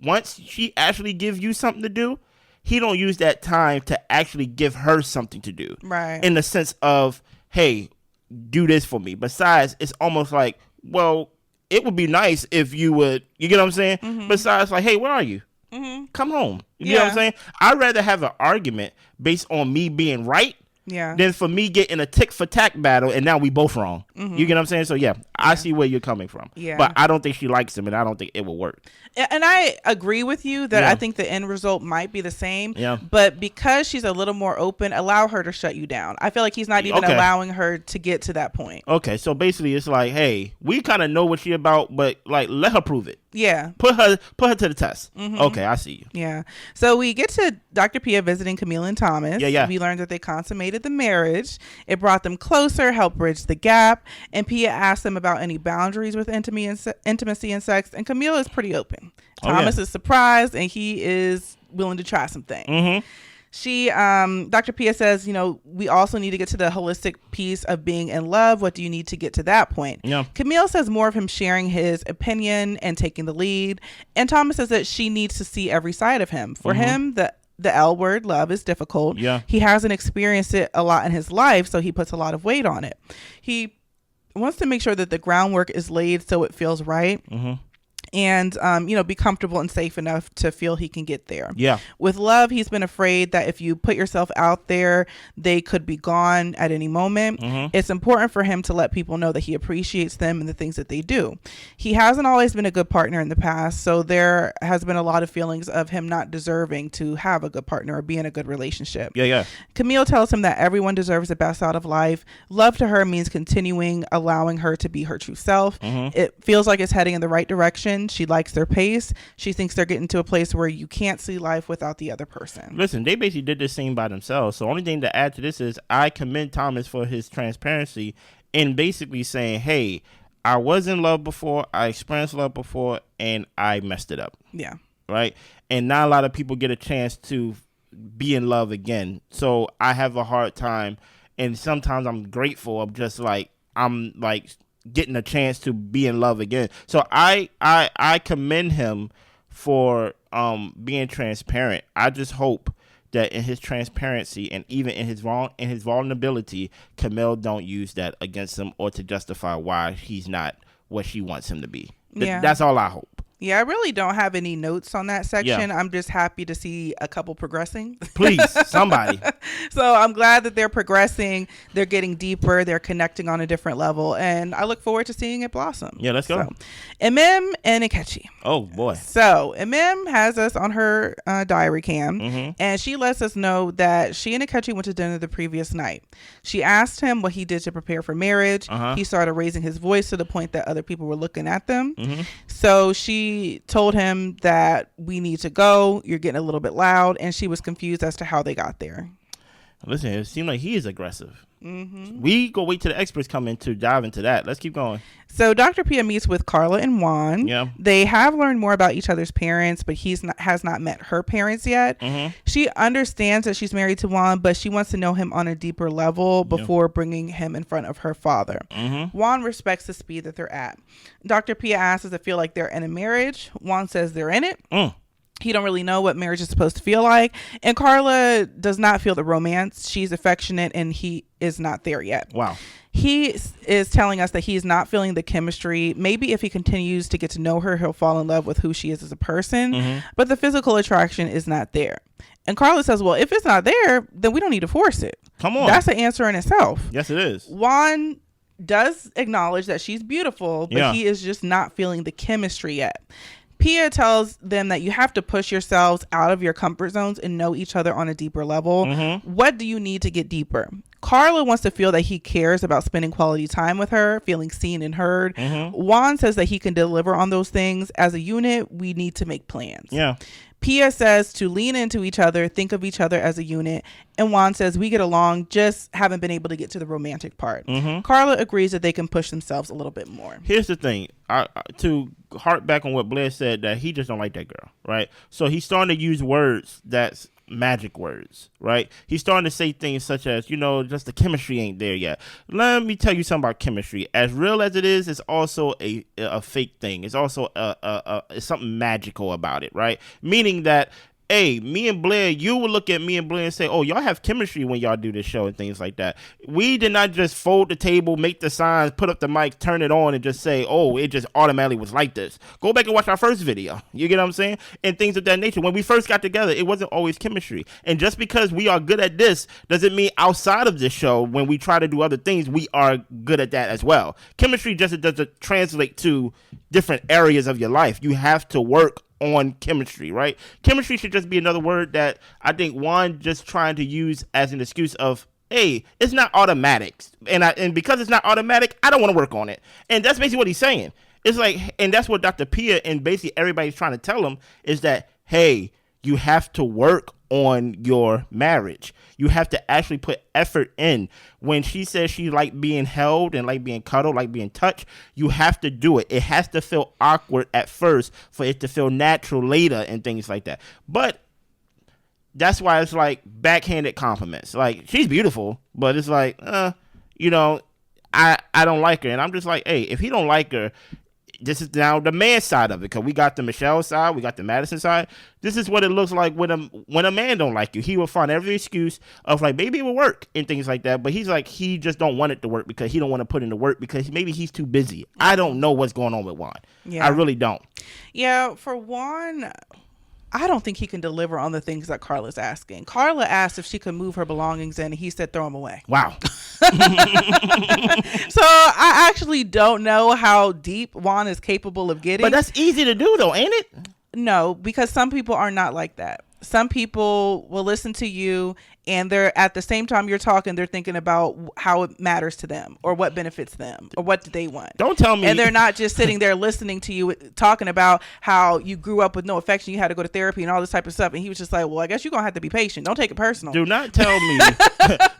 once she actually gives you something to do, he don't use that time to actually give her something to do. Right. In the sense of, hey, do this for me. Besides, it's almost like, well, it would be nice if you would, you get what I'm saying? Besides, like, hey, where are you? Come home. You know what I'm saying? I'd rather have an argument based on me being right than for me getting a tick for tack battle and now we both wrong. You get what I'm saying? So I see where you're coming from. But I don't think she likes him and I don't think it will work. And I agree with you that I think the end result might be the same. But because she's a little more open, allow her to shut you down. I feel like he's not even allowing her to get to that point. Okay, so basically it's like, hey, we kind of know what she's about, but like let her prove it. Yeah. Put her to the test. Okay, I see you. Yeah. So we get to Dr. Pia visiting Camille and Thomas. We learned that they consummated the marriage. It brought them closer, helped bridge the gap. And Pia asked them about any boundaries with intimacy and sex. And Camille is pretty open. Thomas is surprised and he is willing to try some things. Dr. Pia says, we also need to get to the holistic piece of being in love. What do you need to get to that point? Camille says more of him sharing his opinion and taking the lead. And Thomas says that she needs to see every side of him. For him, the L word, love, is difficult. He hasn't experienced it a lot in his life, so he puts a lot of weight on it. He wants to make sure that the groundwork is laid so it feels right. And, be comfortable and safe enough to feel he can get there. With love, he's been afraid that if you put yourself out there, they could be gone at any moment. It's important for him to let people know that he appreciates them and the things that they do. He hasn't always been a good partner in the past, so there has been a lot of feelings of him not deserving to have a good partner or be in a good relationship. Camille tells him that everyone deserves the best out of life. Love to her means continuing, allowing her to be her true self. It feels like it's heading in the right direction. She likes their pace. She thinks they're getting to a place where you can't see life without the other person. Listen, they basically did this scene by themselves. So only thing to add to this is I commend Thomas for his transparency in basically saying, hey, I was in love before, I experienced love before, and I messed it up. Right? And not a lot of people get a chance to be in love again. So I have a hard time, and sometimes I'm grateful of just like, I'm like getting a chance to be in love again. So I commend him for being transparent. I just hope that in his transparency and even in his vulnerability, Camille don't use that against him or to justify why he's not what she wants him to be. Yeah. That's all I hope. Yeah, I really don't have any notes on that section. Yeah. I'm just happy to see a couple progressing. Please, somebody. So I'm glad that they're progressing. They're getting deeper. They're connecting on a different level. And I look forward to seeing it blossom. Yeah, let's go. So, Emem and Ikechi. Oh, boy. So Emem has us on her diary cam. And she lets us know that she and Ikechi went to dinner the previous night. She asked him what he did to prepare for marriage. He started raising his voice to the point that other people were looking at them. So she told him that we need to go. You're getting a little bit loud. And she was confused as to how they got there. Listen, it seemed like he is aggressive. We go wait till the experts come in to dive into that. Let's keep going. So Dr. Pia meets with Carla and Juan. Yeah. They have learned more about each other's parents, but has not met her parents yet. She understands that she's married to Juan, but she wants to know him on a deeper level before bringing him in front of her father. Juan respects the speed that they're at. Dr. Pia asks, does it feel like they're in a marriage? Juan says they're in it. He don't really know what marriage is supposed to feel like. And Carla does not feel the romance. She's affectionate and he is not there yet. Wow. He is telling us that he's not feeling the chemistry. Maybe if he continues to get to know her, he'll fall in love with who she is as a person. But the physical attraction is not there. And Carla says, well, if it's not there, then we don't need to force it. Come on. That's an answer in itself. Yes, it is. Juan does acknowledge that she's beautiful, but he is just not feeling the chemistry yet. Pia tells them that you have to push yourselves out of your comfort zones and know each other on a deeper level. What do you need to get deeper? Carla wants to feel that he cares about spending quality time with her, feeling seen and heard. Juan says that he can deliver on those things. As a unit, we need to make plans. Yeah. Pia says to lean into each other, think of each other as a unit. And Juan says we get along, just haven't been able to get to the romantic part. Carla agrees that they can push themselves a little bit more. Here's the thing. To harp back on what Blair said, that he just don't like that girl, right? So he's starting to use words that's magic words, right? He's starting to say things such as, just the chemistry ain't there yet. Let me tell you something about chemistry. As real as it is, it's also a fake thing. It's also it's something magical about it, right? Meaning that, hey, me and Blair, you would look at me and Blair and say, oh, y'all have chemistry when y'all do this show and things like that. We did not just fold the table, make the signs, put up the mic, turn it on, and just say, oh, it just automatically was like this. Go back and watch our first video. You get what I'm saying? And things of that nature. When we first got together, it wasn't always chemistry. And just because we are good at this doesn't mean outside of this show, when we try to do other things, we are good at that as well. Chemistry just doesn't translate to different areas of your life. You have to work on chemistry, right? Chemistry should just be another word that I think Juan just trying to use as an excuse of, hey, it's not automatic. And because it's not automatic, I don't want to work on it. And that's basically what he's saying. It's like, and that's what Dr. Pia and basically everybody's trying to tell him is that, hey, you have to work on your marriage. You have to actually put effort in. When she says she like being held and like being cuddled, like being touched, you have to do it. It has to feel awkward at first for it to feel natural later and things like that. But that's why it's like backhanded compliments. Like, she's beautiful, but it's like, I don't like her. And I'm just like, hey, if he don't like her, this is now the man side of it, because we got the Michelle side, we got the Madison side. This is what it looks like when a man don't like you. He will find every excuse of like, maybe it will work and things like that. But he's like, he just don't want it to work because he don't want to put in the work because maybe he's too busy. I don't know what's going on with Juan. Yeah. I really don't. Yeah, for Juan, I don't think he can deliver on the things that Carla's asking. Carla asked if she could move her belongings in, and he said, throw them away. Wow. So I actually don't know how deep Juan is capable of getting. But that's easy to do, though, ain't it? No, because some people are not like that. Some people will listen to you, and they're at the same time you're talking, they're thinking about how it matters to them or what benefits them or what do they want. Don't tell me. And they're not just sitting there listening to you talking about how you grew up with no affection, you had to go to therapy and all this type of stuff. And he was just like, well, I guess you're going to have to be patient. Don't take it personal. Do not tell me,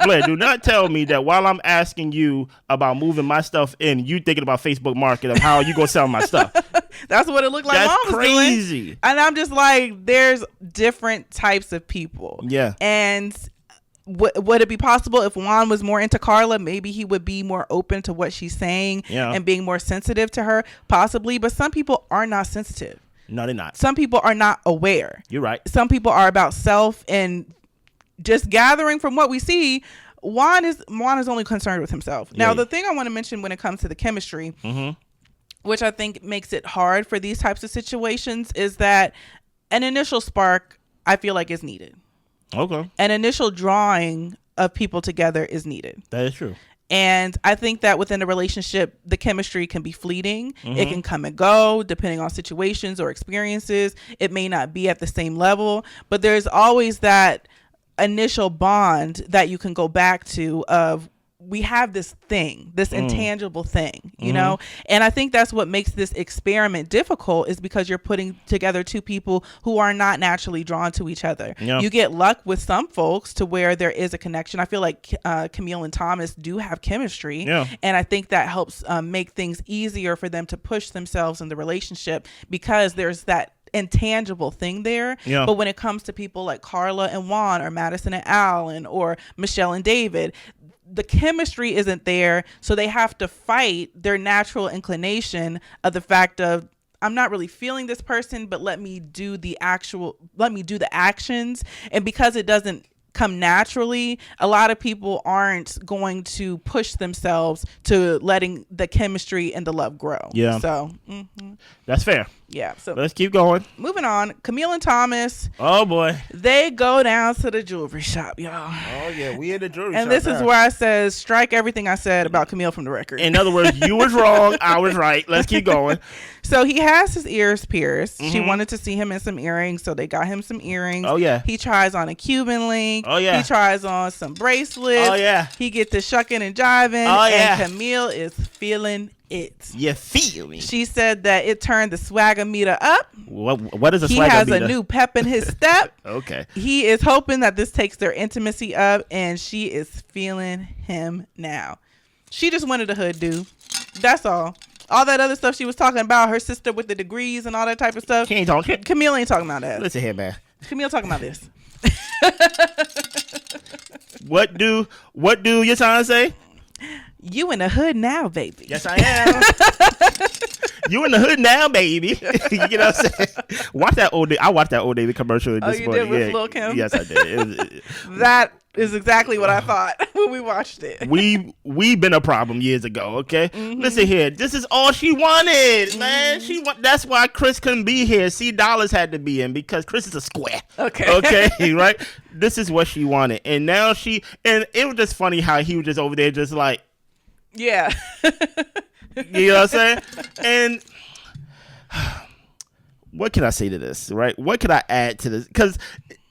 Blair, do not tell me that while I'm asking you about moving my stuff in, you thinking about Facebook Market of how you going to sell my stuff. That's what it looked like. That's Mom was crazy. Doing. And I'm just like, there's different types of people. Yeah. And would it be possible if Juan was more into Carla? Maybe he would be more open to what she's saying and being more sensitive to her, possibly. But some people are not sensitive. No, they're not. Some people are not aware. You're right. Some people are about self, and just gathering from what we see, Juan is only concerned with himself. Now, the thing I want to mention when it comes to the chemistry, which I think makes it hard for these types of situations, is that an initial spark, I feel like, is needed. Okay. An initial drawing of people together is needed. That is true. And I think that within a relationship, the chemistry can be fleeting. It can come and go depending on situations or experiences. It may not be at the same level, but there's always that initial bond that you can go back to of, we have this thing, this intangible thing, you know? And I think that's what makes this experiment difficult, is because you're putting together two people who are not naturally drawn to each other. Yeah. You get luck with some folks to where there is a connection. I feel like Camille and Thomas do have chemistry. Yeah. And I think that helps make things easier for them to push themselves in the relationship, because there's that intangible thing there. Yeah. But when it comes to people like Carla and Juan, or Madison and Alan, or Michelle and David, the chemistry isn't there, so they have to fight their natural inclination of the fact of, I'm not really feeling this person, but let me do the actions. And because it doesn't come naturally, a lot of people aren't going to push themselves to letting the chemistry and the love grow. Yeah. So that's fair. Yeah. So let's keep going. Moving on. Camille and Thomas. Oh boy. They go down to the jewelry shop, y'all. Oh yeah, we in the jewelry shop. And this is where I says, strike everything I said about Camille from the record. In other words, you was wrong, I was right. Let's keep going. So he has his ears pierced. She wanted to see him in some earrings, so they got him some earrings. Oh yeah. He tries on a Cuban link. Oh yeah. He tries on some bracelets. Oh yeah. He gets to shucking and jiving. Oh yeah. And Camille is feeling it. You feel me? She said that it turned the swagger meter up. What is a swagger meter? He has a new pep in his step. Okay. He is hoping that this takes their intimacy up, and she is feeling him now. She just wanted a hood dude. That's all. All that other stuff she was talking about, her sister with the degrees and all that type of stuff. She ain't talking. Camille ain't talking about that. Listen here, man. Camille talking about this. What do you trying to say? You in the hood now, baby. Yes, I am. You in the hood now, baby. You know what I'm saying? Watch that old. I watched that Old Navy commercial this morning. Did with Lil' Kim? Yes, I did. That is exactly what I thought when we watched it. We been a problem years ago. Okay, listen here. This is all she wanted, man. That's why Chris couldn't be here. C Dollars had to be in, because Chris is a square. Okay, right. This is what she wanted, and now and it was just funny how he was just over there, just like. Yeah. You know what I'm saying? And what can I say to this, right? What can I add to this? Because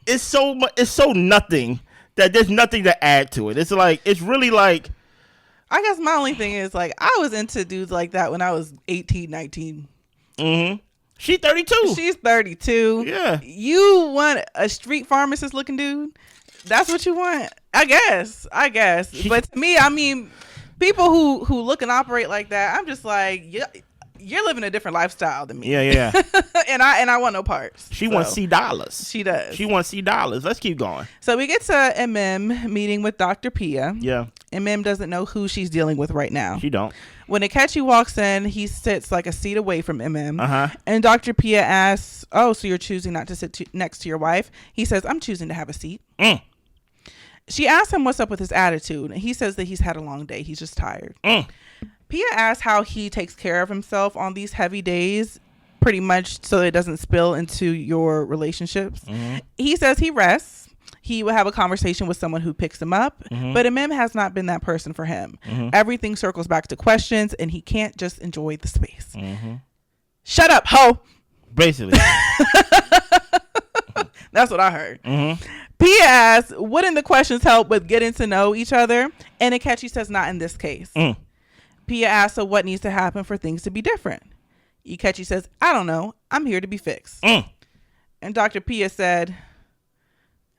it's so nothing that there's nothing to add to it. It's really like. I guess my only thing is, like, I was into dudes like that when I was 18, 19. She's 32. She's 32. Yeah. You want a street pharmacist looking dude? That's what you want? I guess. But to me, I mean, people who look and operate like that, I'm just like, you're living a different lifestyle than me. Yeah. and I want no parts. She wants C Dollars. She does. She wants C Dollars. Let's keep going. So we get to MM meeting with Dr. Pia. Yeah. MM doesn't know who she's dealing with right now. She don't. When Akechi walks in, he sits like a seat away from MM. And Dr. Pia asks, "Oh, so you're choosing not to sit next to your wife?" He says, "I'm choosing to have a seat." She asks him what's up with his attitude, and he says that he's had a long day. He's just tired. Pia asks how he takes care of himself on these heavy days, pretty much so it doesn't spill into your relationships. He says he rests. He will have a conversation with someone who picks him up, but Imem has not been that person for him. Everything circles back to questions, and he can't just enjoy the space. Shut up, ho! Basically. That's what I heard. Pia asks, wouldn't the questions help with getting to know each other? And Akechi says, not in this case. Pia asks, so what needs to happen for things to be different? Akechi says, I don't know. I'm here to be fixed. And Dr. Pia said,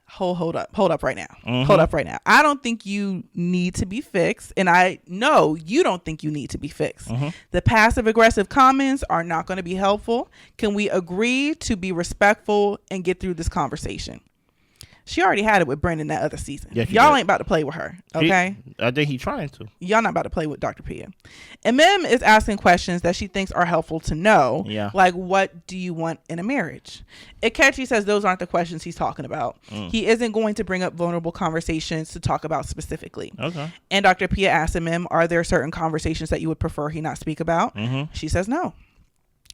hold up right now. Hold up right now. I don't think you need to be fixed. And I know you don't think you need to be fixed. The passive aggressive comments are not going to be helpful. Can we agree to be respectful and get through this conversation? She already had it with Brendan that other season. Yes, Y'all did. ain't about to play with her, okay? I think he's trying to. Y'all not about to play with Dr. Pia. And Mem is asking questions that she thinks are helpful to know. Yeah. Like, what do you want in a marriage? Ikechi says those aren't the questions he's talking about. He isn't going to bring up vulnerable conversations to talk about specifically. Okay. And Dr. Pia asks him, are there certain conversations that you would prefer he not speak about? She says no.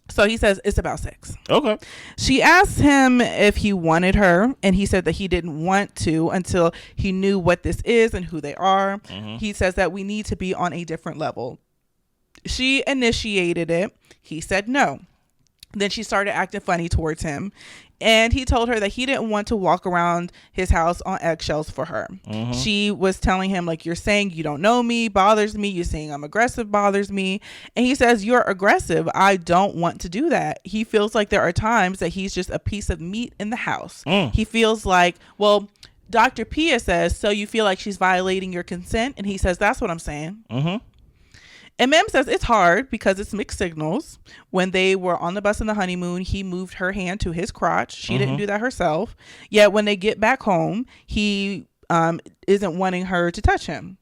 So he says it's about sex. Okay. She asked him if he wanted her, and he said that he didn't want to until he knew what this is and who they are. He says that we need to be on a different level. She initiated it. He said no. Then she started acting funny towards him, and he told her that he didn't want to walk around his house on eggshells for her. She was telling him, like, you're saying you don't know me, bothers me. You're saying I'm aggressive, bothers me. And he says, you're aggressive. I don't want to do that. He feels like there are times that he's just a piece of meat in the house. He feels like, well, Dr. Pia says, so you feel like she's violating your consent? And he says, that's what I'm saying. And Mem says it's hard because it's mixed signals. When they were on the bus on the honeymoon, he moved her hand to his crotch. She didn't do that herself. Yet when they get back home, he isn't wanting her to touch him.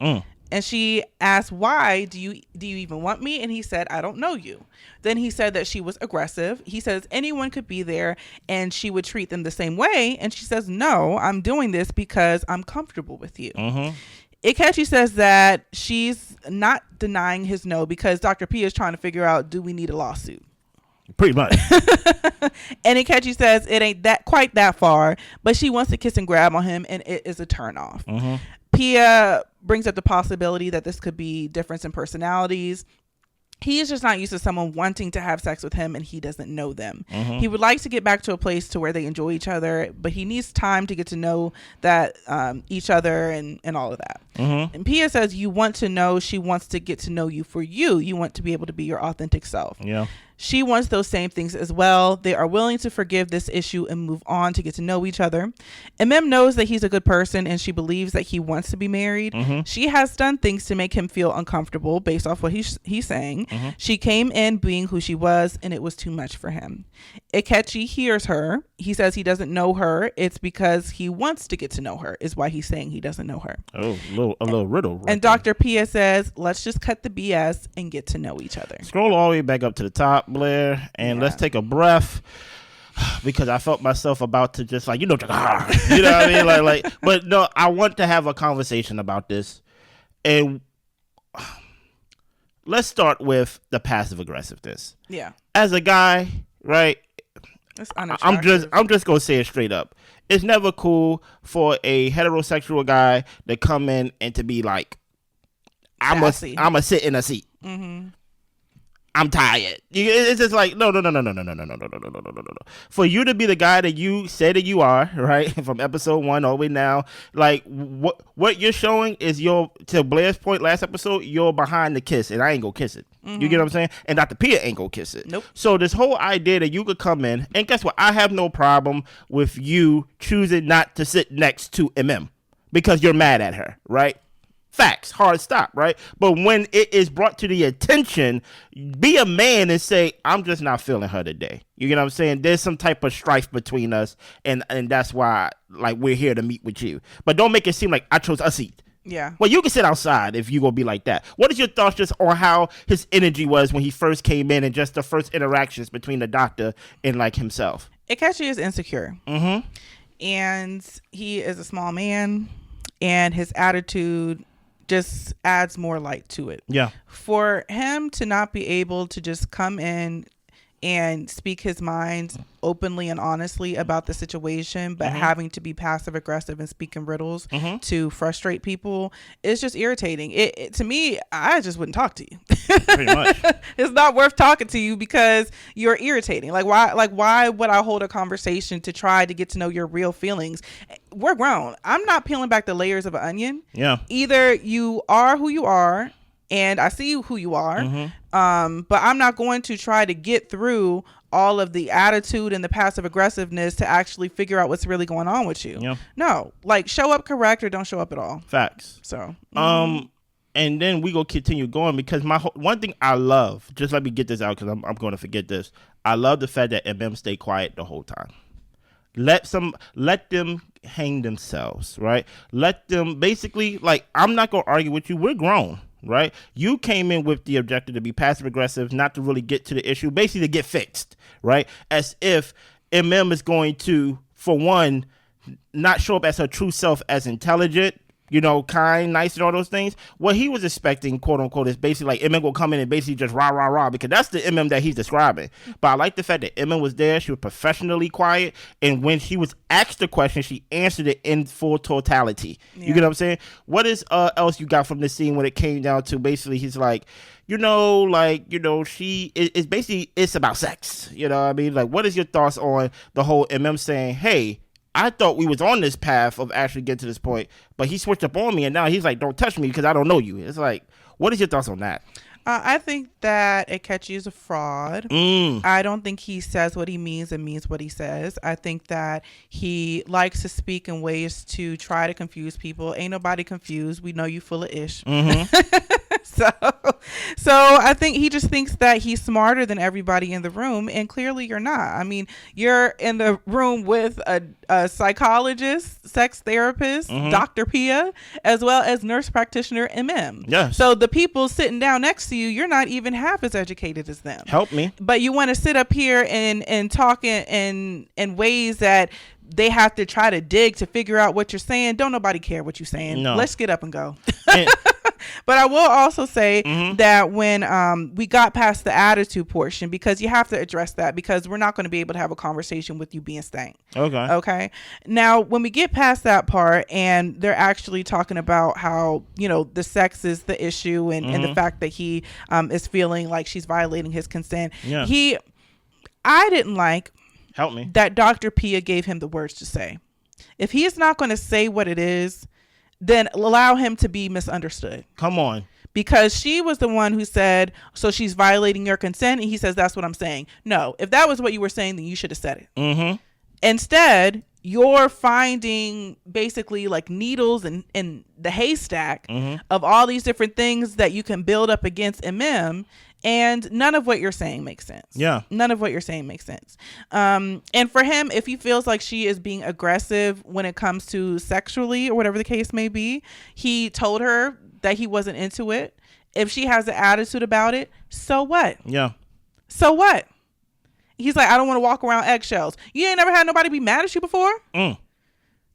And she asked, why do you even want me? And he said, I don't know you. Then he said that she was aggressive. He says anyone could be there and she would treat them the same way. And she says, no, I'm doing this because I'm comfortable with you. Ikechi says that she's not denying his no because Dr. P is trying to figure out, do we need a lawsuit? Pretty much. And Ikechi says it ain't that quite that far, but she wants to kiss and grab on him, and it is a turn off. Pia brings up the possibility that this could be difference in personalities. He is just not used to someone wanting to have sex with him and he doesn't know them. He would like to get back to a place to where they enjoy each other, but he needs time to get to know that each other and all of that. And Pia says you want to know, she wants to get to know you for you. You want to be able to be your authentic self. Yeah. She wants those same things as well. They are willing to forgive this issue and move on to get to know each other. And Mem knows that he's a good person and she believes that he wants to be married. She has done things to make him feel uncomfortable based off what he's saying. She came in being who she was and it was too much for him. Ikechi hears her. He says he doesn't know her. It's because he wants to get to know her is why he's saying he doesn't know her. Oh, a little riddle. Right and Dr. Pia says, let's just cut the BS and get to know each other. Scroll all the way back up to the top, Blair, and let's take a breath because I felt myself about to just like, you know what I mean? like, but no, I want to have a conversation about this. And let's start with the passive aggressiveness. Yeah. As a guy, right? I'm just gonna say it straight up. It's never cool for a heterosexual guy to come in and to be like, I'ma sit in a seat. I'm tired. It's just like no. For you to be the guy that you say that you are, right, from episode 1 all the way now, like what you're showing is to Blair's point last episode, you're behind the kiss, and I ain't gonna kiss it. You get what I'm saying? And Dr. Pia ain't gonna kiss it. Nope. So this whole idea that you could come in, and guess what? I have no problem with you choosing not to sit next to MM because you're mad at her, right? Facts, hard stop, right? But when it is brought to the attention, be a man and say, I'm just not feeling her today. You get what I'm saying? There's some type of strife between us, and that's why like we're here to meet with you. But don't make it seem like I chose a seat. Yeah. Well, you can sit outside if you gonna be like that. What is your thoughts just on how his energy was when he first came in and just the first interactions between the doctor and like himself? Ikechi is insecure. And he is a small man, and his attitude just adds more light to it. Yeah. For him to not be able to just come in and speak his mind openly and honestly about the situation, but having to be passive aggressive and speaking riddles to frustrate people is just irritating. It to me, I just wouldn't talk to you. Pretty much. It's not worth talking to you because you're irritating. Why would I hold a conversation to try to get to know your real feelings? We're grown. I'm not peeling back the layers of an onion. Yeah. Either you are who you are, and I see who you are, but I'm not going to try to get through all of the attitude and the passive aggressiveness to actually figure out what's really going on with you. Yeah. No, like show up correct or don't show up at all. Facts. So, and then we go continue going because one thing I love, just let me get this out because I'm going to forget this. I love the fact that MM stayed quiet the whole time. Let them hang themselves, right? Let them basically, like, I'm not gonna argue with you. We're grown, right? You came in with the objective to be passive aggressive, not to really get to the issue, basically to get fixed, right? As if MM is going to, for one, not show up as her true self as intelligent, kind, nice, and all those things. What he was expecting, quote unquote, is basically like MM will come in and basically just rah, rah, rah, because that's the MM that he's describing. But I like the fact that MM was there. She was professionally quiet. And when she was asked the question, she answered it in full totality. Yeah. You get what I'm saying? What is else you got from this scene when it came down to basically he's like, she is basically, it's about sex. You know what I mean? Like, what is your thoughts on the whole MM saying, hey, I thought we was on this path of actually getting to this point, but he switched up on me, and now he's like, don't touch me because I don't know you. It's like, what is your thoughts on that? I think that Akechi is a fraud. I don't think he says what he means and means what he says. I think that he likes to speak in ways to try to confuse people. Ain't nobody confused. We know you full of ish. So I think he just thinks that he's smarter than everybody in the room, and clearly you're not. I mean, you're in the room with a psychologist, sex therapist, Dr. Pia, as well as nurse practitioner MM. Yes. So the people sitting down next to you, you're not even half as educated as them. Help me. But you want to sit up here and talk in ways that they have to try to dig to figure out what you're saying. Don't nobody care what you're saying. No. Let's get up and go. But I will also say that when we got past the attitude portion, because you have to address that, because we're not going to be able to have a conversation with you being stank. Okay. Now, when we get past that part and they're actually talking about how, the sex is the issue and the fact that he is feeling like she's violating his consent. Yeah. I didn't like Help me. that Dr. Pia gave him the words to say. If he is not going to say what it is, then allow him to be misunderstood. Come on. Because she was the one who said, so she's violating your consent. And he says, that's what I'm saying. No, if that was what you were saying, then you should have said it. Instead, you're finding basically like needles in the haystack of all these different things that you can build up against MM. And none of what you're saying makes sense. Yeah. None of what you're saying makes sense. And for him, if he feels like she is being aggressive when it comes to sexually or whatever the case may be, he told her that he wasn't into it. If she has an attitude about it, so what? Yeah. So what? He's like, I don't want to walk around eggshells. You ain't never had nobody be mad at you before? You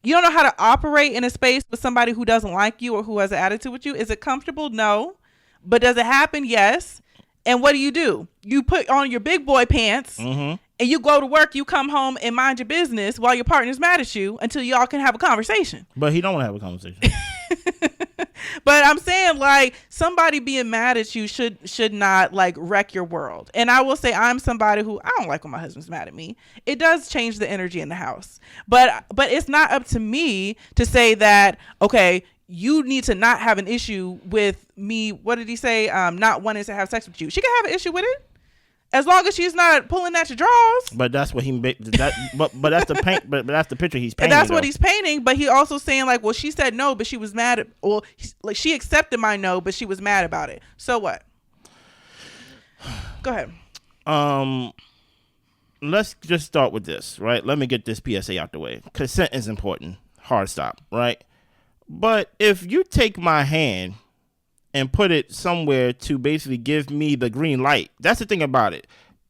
don't know how to operate in a space with somebody who doesn't like you or who has an attitude with you? Is it comfortable? No. But does it happen? Yes. And what do? You put on your big boy pants and you go to work, you come home and mind your business while your partner's mad at you until y'all can have a conversation. But he don't want to have a conversation. But I'm saying, like, somebody being mad at you should not, like, wreck your world. And I will say I'm somebody who, I don't like when my husband's mad at me. It does change the energy in the house. But it's not up to me to say that, okay, you need to not have an issue with me. What did he say? Not wanting to have sex with you. She can have an issue with it as long as she's not pulling at your drawers. But that's what but that's the paint. But that's the picture he's painting. And that's what he's painting. But he also saying like, well, she said no, but she was mad. Like she accepted my no, but she was mad about it. So what? Go ahead. Let's just start with this, right? Let me get this PSA out the way. Consent is important. Hard stop, right? But if you take my hand and put it somewhere to basically give me the green light, that's the thing about it.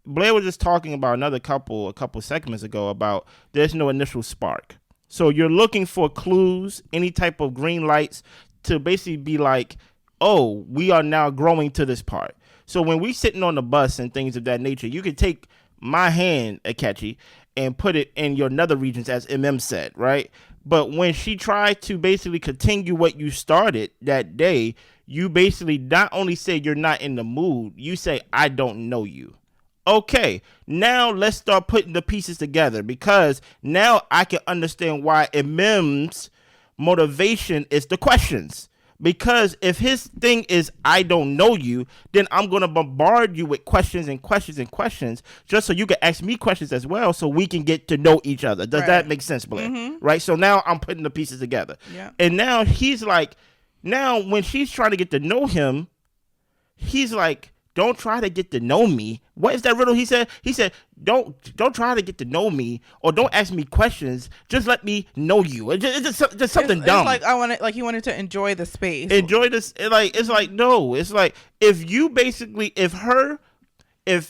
Blair was just talking about a couple segments ago about there's no initial spark. So you're looking for clues, any type of green lights to basically be like, oh, we are now growing to this part. So when we sitting on the bus and things of that nature, you can take my hand, Akechi, and put it in your nether regions, as MM said, right? But when she tried to basically continue what you started that day, you basically not only say you're not in the mood, you say, I don't know you. Okay, now let's start putting the pieces together, because now I can understand why MM's motivation is the questions. Because if his thing is, I don't know you, then I'm going to bombard you with questions and questions and questions just so you can ask me questions as well so we can get to know each other. Does that make sense, Blair? Right? So now I'm putting the pieces together. Yeah. And now he's like, now when she's trying to get to know him, he's like, don't try to get to know me. What is that riddle he said? He said, don't try to get to know me, or don't ask me questions. Just let me know you. It's just something dumb. It's like he wanted to enjoy the space. Enjoy this. It's like, no. It's like, if you basically, if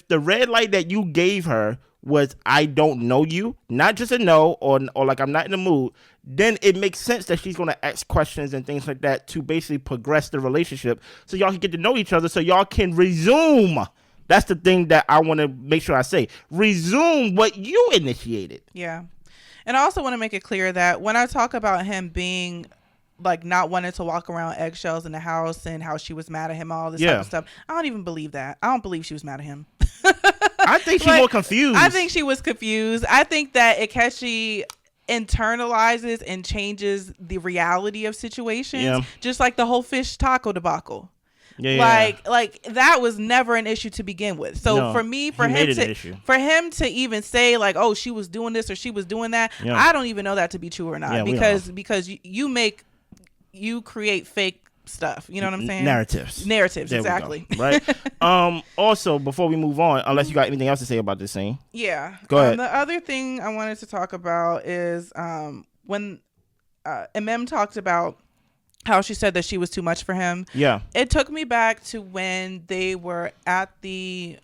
the red light that you gave her was, I don't know you, not just a no, or like, I'm not in the mood, then it makes sense that she's going to ask questions and things like that to basically progress the relationship, so y'all can get to know each other, so y'all can resume. That's the thing that I want to make sure I say. Resume what you initiated. Yeah. And I also want to make it clear that when I talk about him being like not wanting to walk around eggshells in the house and how she was mad at him, all this type of stuff, I don't even believe that. I don't believe she was mad at him. I think she's more confused. I think she was confused. I think that Akechi internalizes and changes the reality of situations, just like the whole fish taco debacle. Like that was never an issue to begin with. So for him to even say like, oh, she was doing this or she was doing that, I don't even know that to be true or not, because you create fake stuff, you know what I'm saying? Narratives, there exactly. Right. Also, before we move on, unless you got anything else to say about this scene. Go ahead. The other thing I wanted to talk about is when MM talked about how she said that she was too much for him. It took me back to when they were at the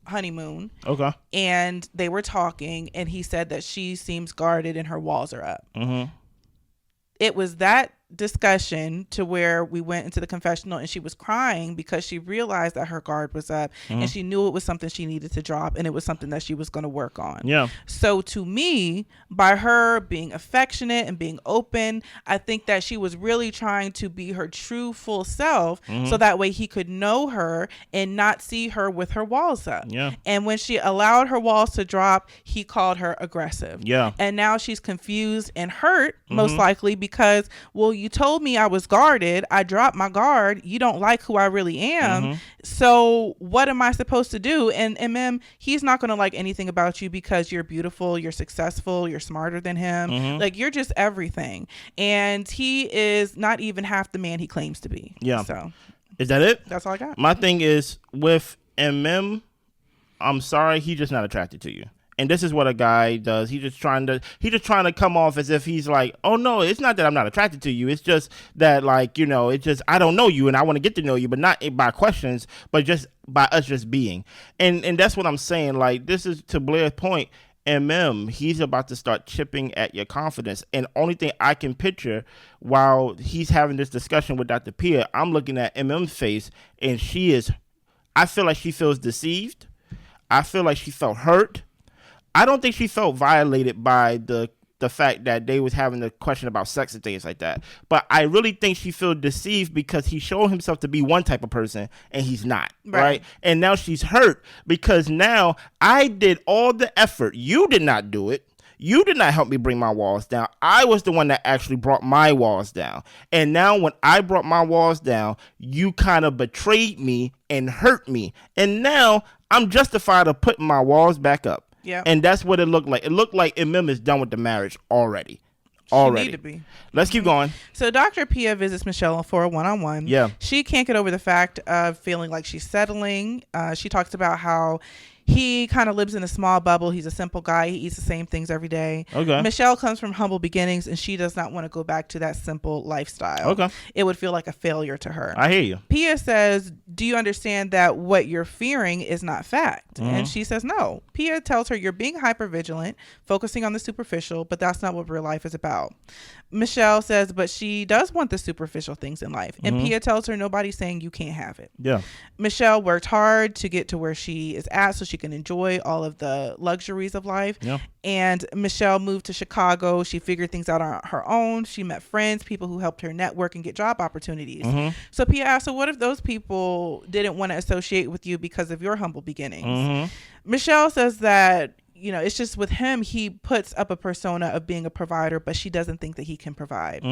honeymoon. And they were talking, and he said that she seems guarded and her walls are up. It was that discussion to where we went into the confessional and she was crying because she realized that her guard was up, and she knew it was something she needed to drop, and it was something that she was going to work on. So to me, by her being affectionate and being open, I think that she was really trying to be her true full self, so that way he could know her and not see her with her walls up. And when she allowed her walls to drop, he called her aggressive. And now she's confused and hurt, most likely, because, well, you told me I was guarded. I dropped my guard. You don't like who I really am. So what am I supposed to do? And MM, he's not going to like anything about you because you're beautiful, you're successful, you're smarter than him. Like, you're just everything. And he is not even half the man he claims to be. So is that it? That's all I got. My thing is with MM, I'm sorry, he's just not attracted to you. And this is what a guy does. He's just trying to come off as if he's like, oh no, it's not that I'm not attracted to you. It's just that, like, you know, it's just, I don't know you and I want to get to know you, but not by questions, but just by us just being. And that's what I'm saying. Like, this is to Blair's point. MM, he's about to start chipping at your confidence. And only thing I can picture while he's having this discussion with Dr. Pia, I'm looking at MM's face, and I feel like she feels deceived. I feel like she felt hurt. I don't think she felt violated by the fact that they was having the question about sex and things like that. But I really think she felt deceived because he showed himself to be one type of person and he's not. Right? And now she's hurt because now I did all the effort. You did not do it. You did not help me bring my walls down. I was the one that actually brought my walls down. And now when I brought my walls down, you kind of betrayed me and hurt me. And now I'm justified of putting my walls back up. And that's what it looked like. It looked like MM is done with the marriage already. She need to be. Let's keep going. So Dr. Pia visits Michelle for a one-on-one. She can't get over the fact of feeling like she's settling. She talks about how he kind of lives in a small bubble. He's a simple guy. He eats the same things every day. Michelle comes from humble beginnings, and she does not want to go back to that simple lifestyle. It would feel like a failure to her. I hear you. Pia says, do you understand that what you're fearing is not fact? And she says no. Pia tells her, you're being hypervigilant, focusing on the superficial, but that's not what real life is about. Michelle says, but she does want the superficial things in life. And Pia tells her, nobody's saying you can't have it. Michelle worked hard to get to where she is at so she can enjoy all of the luxuries of life. And Michelle moved to Chicago. She figured things out on her own. She met friends, people who helped her network and get job opportunities. So Pia asked, so what if those people didn't want to associate with you because of your humble beginnings? Michelle says that, you know, it's just with him, he puts up a persona of being a provider, but she doesn't think that he can provide.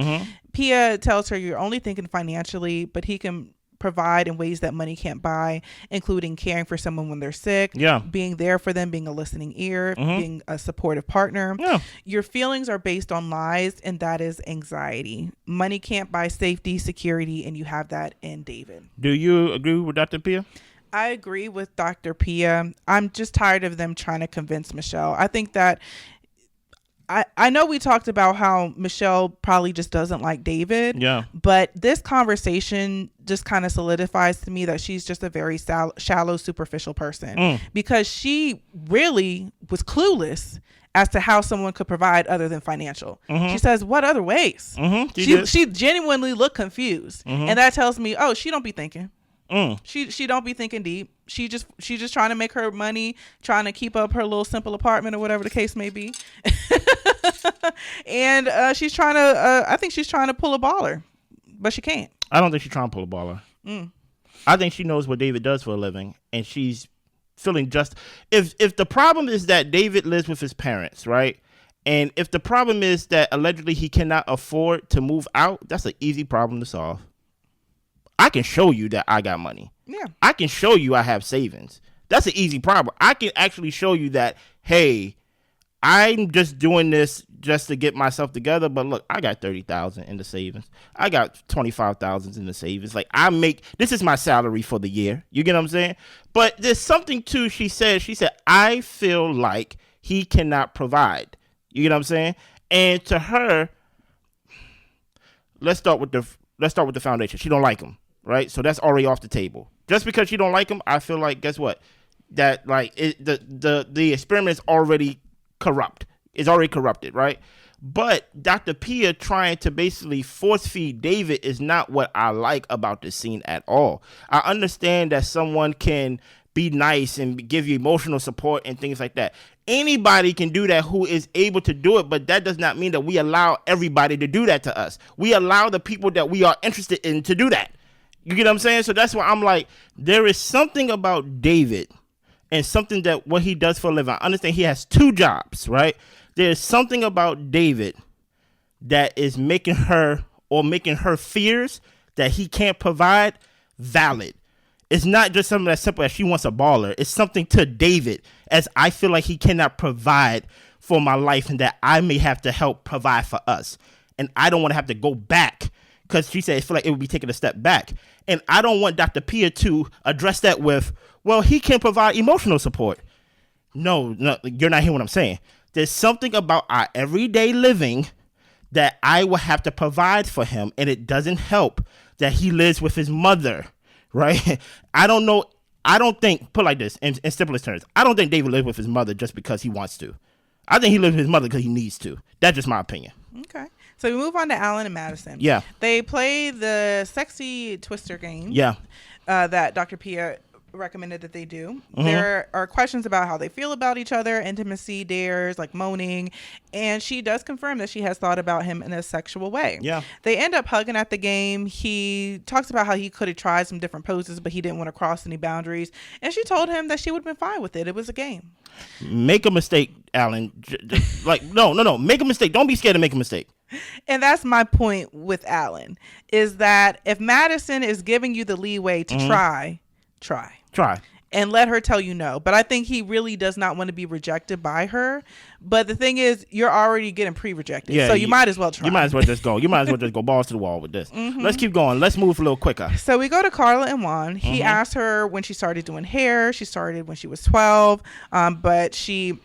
Pia tells her, you're only thinking financially, but he can provide in ways that money can't buy, including caring for someone when they're sick, being there for them, being a listening ear, being a supportive partner. Your feelings are based on lies, and that is anxiety. Money can't buy safety, security, and you have that in David. Do you agree with Dr. Pia? I agree with Dr. Pia. I'm just tired of them trying to convince Michelle. I think that I know we talked about how Michelle probably just doesn't like David. Yeah. But this conversation just kind of solidifies to me that she's just a very shallow, superficial person. Because she really was clueless as to how someone could provide other than financial. She says, what other ways? She genuinely looked confused. And that tells me, oh, she don't be thinking. She don't be thinking deep. She just trying to make her money, trying to keep up her little simple apartment or whatever the case may be. And she's trying to I think she's trying to pull a baller, but she can't. I don't think she's trying to pull a baller. I think she knows what David does for a living, and she's feeling just if the problem is that David lives with his parents, right? And if the problem is that allegedly he cannot afford to move out, that's an easy problem to solve. I can show you that I got money. Yeah. I can show you I have savings. That's an easy problem. I can actually show you that, hey, I'm just doing this just to get myself together. But look, I got $30,000 in the savings. I got $25,000 in the savings. Like this is my salary for the year. You get what I'm saying? But there's something too. She said, I feel like he cannot provide. You get what I'm saying? And to her, let's start with the foundation. She don't like him. Right, so that's already off the table. Just because you don't like him, I feel like, guess what? That the experiment is already corrupt. It's already corrupted, right? But Dr. Pia trying to basically force feed David is not what I like about the scene at all. I understand that someone can be nice and give you emotional support and things like that. Anybody can do that who is able to do it, but that does not mean that we allow everybody to do that to us. We allow the people that we are interested in to do that. You get what I'm saying? So that's why I'm like, there is something about David and something that what he does for a living. I understand he has 2 jobs, right? There's something about David that is making her fears that he can't provide valid. It's not just something as simple as she wants a baller. It's something to David as I feel like he cannot provide for my life and that I may have to help provide for us. And I don't want to have to go back because she said I feel like it would be taking a step back. And I don't want Dr. Pia to address that with, well, he can provide emotional support. No, you're not hearing what I'm saying. There's something about our everyday living that I will have to provide for him, and it doesn't help that he lives with his mother, right? I don't know. I don't think, put like this, in simplest terms, I don't think David lives with his mother just because he wants to. I think he lives with his mother because he needs to. That's just my opinion. Okay. So we move on to Alan and Madison. Yeah. They play the sexy twister game. Yeah. That Dr. Pia recommended that they do. There are questions about how they feel about each other, intimacy, dares, like moaning, and she does confirm that she has thought about him in a sexual way. Yeah. They end up hugging at the game. He talks about how he could have tried some different poses, but he didn't want to cross any boundaries, and she told him that she would have been fine with it. It was a game. Make a mistake, Alan. No. Make a mistake. Don't be scared to make a mistake. And that's my point with Alan, is that if Madison is giving you the leeway to try. And let her tell you no. But I think he really does not want to be rejected by her. But the thing is, you're already getting pre-rejected. Yeah, so you might as well try. You might as well just go. You might as well just go balls to the wall with this. Let's keep going. Let's move a little quicker. So we go to Carla and Juan. He asked her when she started doing hair. She started when she was 12. But she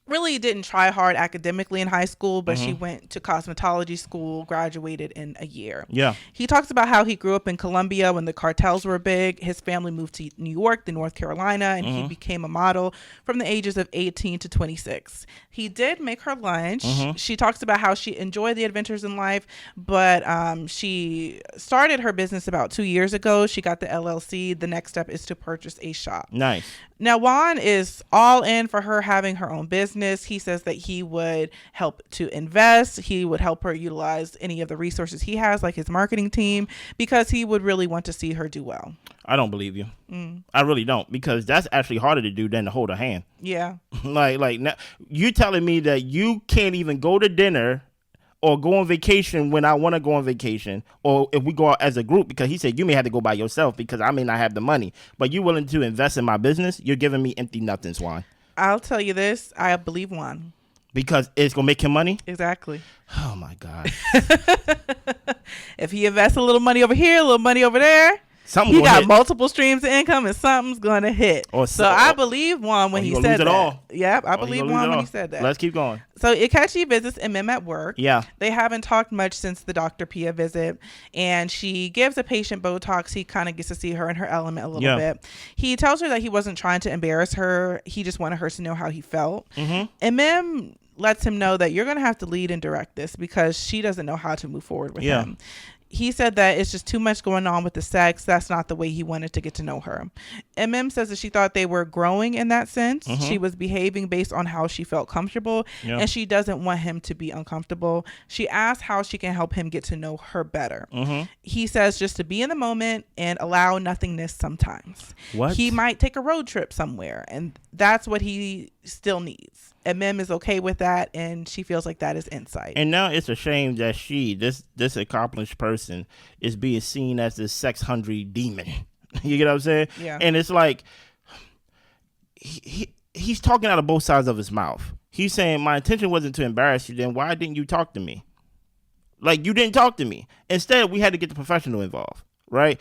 really didn't try hard academically in high school, but she went to cosmetology school, graduated in a year. Yeah. He talks about how he grew up in Colombia when the cartels were big. His family moved to New York, then North Carolina, and he became a model from the ages of 18 to 26. He did make her lunch. She talks about how she enjoyed the adventures in life, but she started her business about 2 years ago. She got the LLC. The next step is to purchase a shop. Nice. Now, Juan is all in for her having her own business. He says that he would help to invest. He would help her utilize any of the resources he has, like his marketing team, because he would really want to see her do well. I don't believe you. I really don't, because that's actually harder to do than to hold her hand. Yeah. like now, you telling me that you can't even go to dinner or go on vacation when I want to go on vacation, or if we go out as a group, because he said you may have to go by yourself because I may not have the money, but you willing to invest in my business? You're giving me empty nothings, Juan. I'll tell you this, I believe Juan. Because it's going to make him money? Exactly. Oh, my God. If he invests a little money over here, a little money over there. He got multiple streams of income and something's going to hit. So I believe Juan when he said that. Yep, I believe Juan when he said that. Let's keep going. So Ikechi visits MM at work. Yeah. They haven't talked much since the Dr. Pia visit, and she gives a patient Botox. He kind of gets to see her in her element a little bit. He tells her that he wasn't trying to embarrass her. He just wanted her to know how he felt. MM lets him know that you're going to have to lead and direct this because she doesn't know how to move forward with him. He said that it's just too much going on with the sex. That's not the way he wanted to get to know her. MM says that she thought they were growing in that sense. She was behaving based on how she felt comfortable, and she doesn't want him to be uncomfortable. She asks how she can help him get to know her better. He says just to be in the moment and allow nothingness sometimes. He might take a road trip somewhere, and that's what he still needs. MM is okay with that, and she feels like that is insight. And now it's a shame that this accomplished person is being seen as this sex-hungry demon. You get what I'm saying? Yeah. And it's like he's talking out of both sides of his mouth. He's saying, my intention wasn't to embarrass you, then why didn't you talk to me? Like, you didn't talk to me. Instead, we had to get the professional involved, right?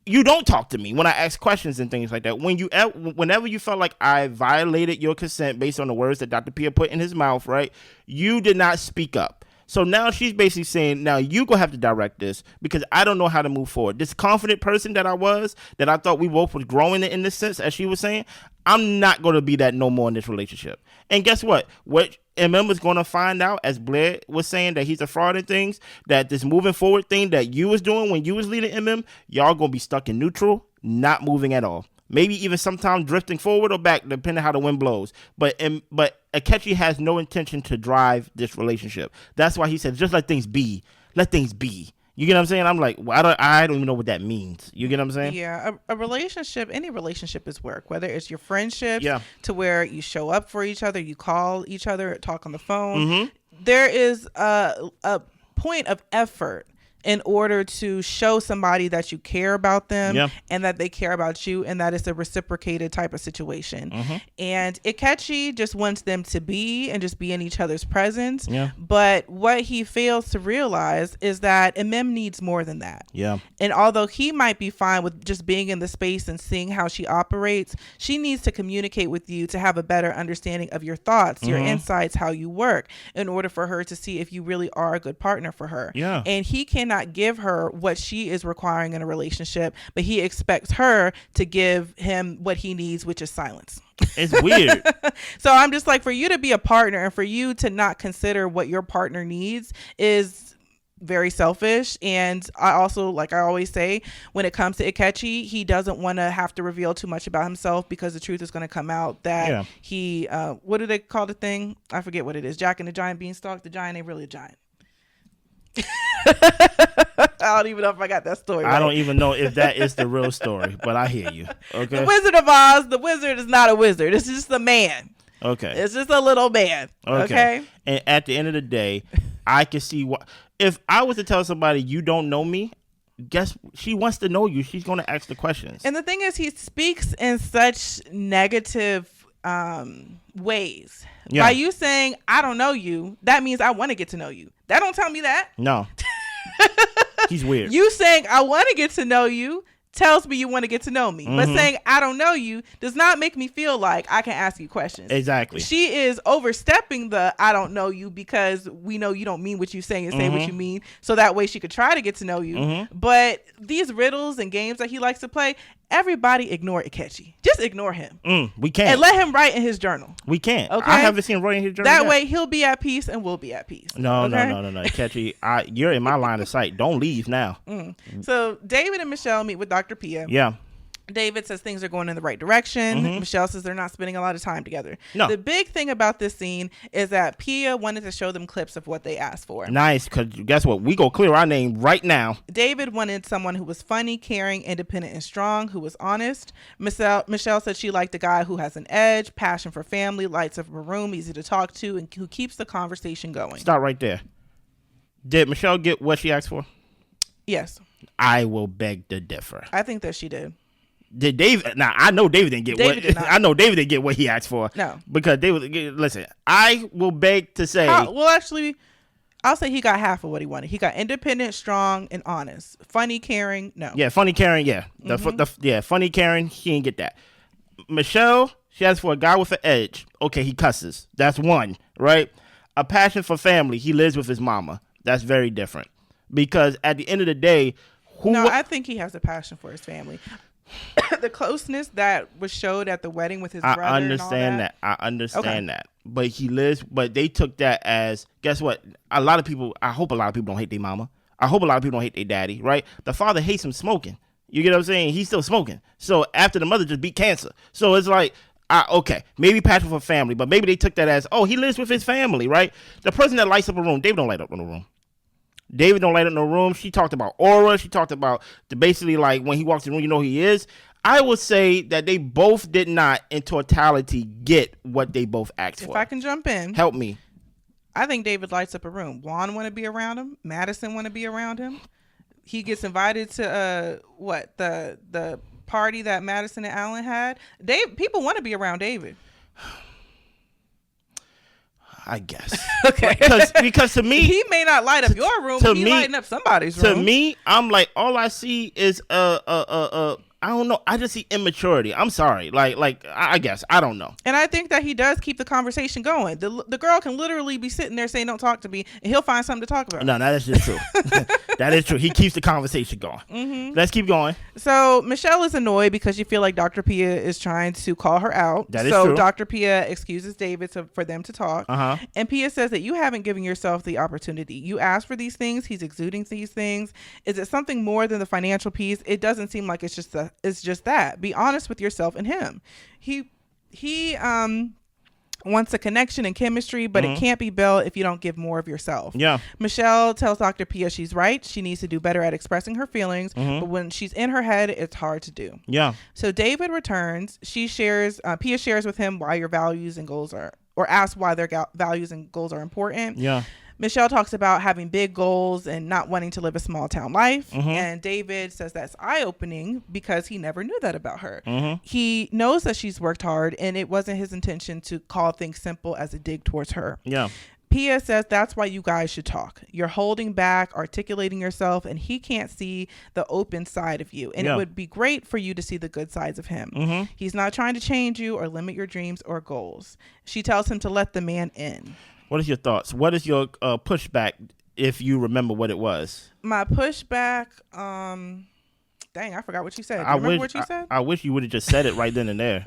You don't talk to me when I ask questions and things like that. Whenever you felt like I violated your consent based on the words that Dr. Pia put in his mouth, right? You did not speak up. So now she's basically saying, now you gonna have to direct this because I don't know how to move forward. This confident person that I thought we both was growing in this sense, as she was saying, I'm not going to be that no more in this relationship. And guess what? What MM was going to find out, as Blair was saying, that he's a fraud and things, that this moving forward thing that you was doing when you was leading MM, y'all going to be stuck in neutral, not moving at all. Maybe even sometimes drifting forward or back, depending how the wind blows. But Akechi has no intention to drive this relationship. That's why he said, just let things be. Let things be. You get what I'm saying? I'm like, well, I don't even know what that means. You get what I'm saying? Yeah, a relationship, any relationship is work, whether it's your friendships to where you show up for each other, you call each other, talk on the phone. There is a point of effort in order to show somebody that you care about them and that they care about you, and that it's a reciprocated type of situation. And Ikechi just wants them to be and just be in each other's presence. But what he fails to realize is that MM needs more than that. And although he might be fine with just being in the space and seeing how she operates, she needs to communicate with you to have a better understanding of your thoughts, your insights, how you work, in order for her to see if you really are a good partner for her. And he cannot give her what she is requiring in a relationship, but he expects her to give him what he needs, which is silence. It's weird. So I'm just like, for you to be a partner and for you to not consider what your partner needs is very selfish. And I also, like I always say, when it comes to Ikechi, he doesn't want to have to reveal too much about himself because the truth is going to come out that he what do they call the thing? I forget what it is. Jack and the Giant Beanstalk. The giant ain't really a giant. I don't even know if I got that story right. I don't even know if that is the real story, but I hear you. Okay. The Wizard of Oz, the wizard is not a wizard. It's just a man. Okay. It's just a little man. Okay. And at the end of the day, I can see what if I was to tell somebody you don't know me, guess she wants to know you. She's going to ask the questions. And the thing is, he speaks in such negative ways. By you saying I don't know you, that means I want to get to know you. That don't tell me that. No. He's weird. You saying I want to get to know you tells me you want to get to know me. But saying I don't know you does not make me feel like I can ask you questions. Exactly. She is overstepping the I don't know you because we know you don't mean what you say and say what you mean. So that way she could try to get to know you. But these riddles and games that he likes to play, everybody ignore Ikechi. Just ignore him. We can't. And let him write in his journal. We can't. Okay? I haven't seen him write in his journal That yet. way he'll be at peace and we'll be at peace. No. Ikechi, you're in my line of sight. Don't leave now. So David and Michelle meet with Dr. Pia. Yeah. David says things are going in the right direction. Michelle says they're not spending a lot of time together. No. The big thing about this scene is that Pia wanted to show them clips of what they asked for. Nice, because guess what? We go clear our name right now. David wanted someone who was funny, caring, independent, and strong, who was honest. Michelle said she liked a guy who has an edge, passion for family, lights up a room, easy to talk to, and who keeps the conversation going. Stop right there. Did Michelle get what she asked for? Yes. I will beg to differ. I think that she did. Did David? Now I know David didn't get I know David didn't get what he asked for. No, because David. Listen, I will beg to say. well, actually, I'll say he got half of what he wanted. He got independent, strong, and honest. Funny, caring, no. Yeah, funny, caring, yeah. Funny, caring, she didn't get that. Michelle, she asked for a guy with an edge. Okay, he cusses. That's one, right? A passion for family. He lives with his mama. That's very different. Because at the end of the day, I think he has a passion for his family. The closeness that was showed at the wedding with his brother. I understand that. I understand that. But he lives. But they took that as, guess what? I hope a lot of people don't hate their mama. I hope a lot of people don't hate their daddy. Right? The father hates him smoking. You get what I'm saying? He's still smoking. So after the mother just beat cancer. So it's like, okay, maybe passion for family, but maybe they took that as, oh, he lives with his family, right? The person that lights up a room, David don't light up in a room. David don't light up no room. She talked about aura. She talked about basically like when he walks in the room, you know who he is. I would say that they both did not, in totality, get what they both asked for. If I can jump in. Help me. I think David lights up a room. Juan want to be around him. Madison want to be around him. He gets invited to the party that Madison and Alan had. People want to be around David. I guess. Okay. Because to me, he may not light up your room, but he's lighting up somebody's room. To me, I'm like, all I see is I don't know. I just see immaturity. I'm sorry. I guess. I don't know. And I think that he does keep the conversation going. The girl can literally be sitting there saying, don't talk to me, and he'll find something to talk about. No, that's just true. That is true. He keeps the conversation going. Mm-hmm. Let's keep going. So Michelle is annoyed because she feels like Dr. Pia is trying to call her out. That is true. So Dr. Pia excuses David for them to talk. Uh-huh. And Pia says that you haven't given yourself the opportunity. You asked for these things. He's exuding these things. Is it something more than the financial piece? It doesn't seem like it's just that. Be honest with yourself and him. He wants a connection and chemistry, but it can't be built if you don't give more of yourself. Yeah. Michelle tells Dr. Pia she's right. She needs to do better at expressing her feelings, but when she's in her head, it's hard to do. Yeah. So David returns. Pia shares with him why your values and goals are, or asks why their values and goals are important. Yeah. Michelle talks about having big goals and not wanting to live a small town life. And David says that's eye-opening because he never knew that about her. He knows that she's worked hard and it wasn't his intention to call things simple as a dig towards her. Yeah. Pia says that's why you guys should talk. You're holding back, articulating yourself, and he can't see the open side of you. And it would be great for you to see the good sides of him. He's not trying to change you or limit your dreams or goals. She tells him to let the man in. What is your thoughts? What is your pushback, if you remember what it was? My pushback, dang, I forgot what you said. Do you remember what you said? I wish you would have just said it right then and there.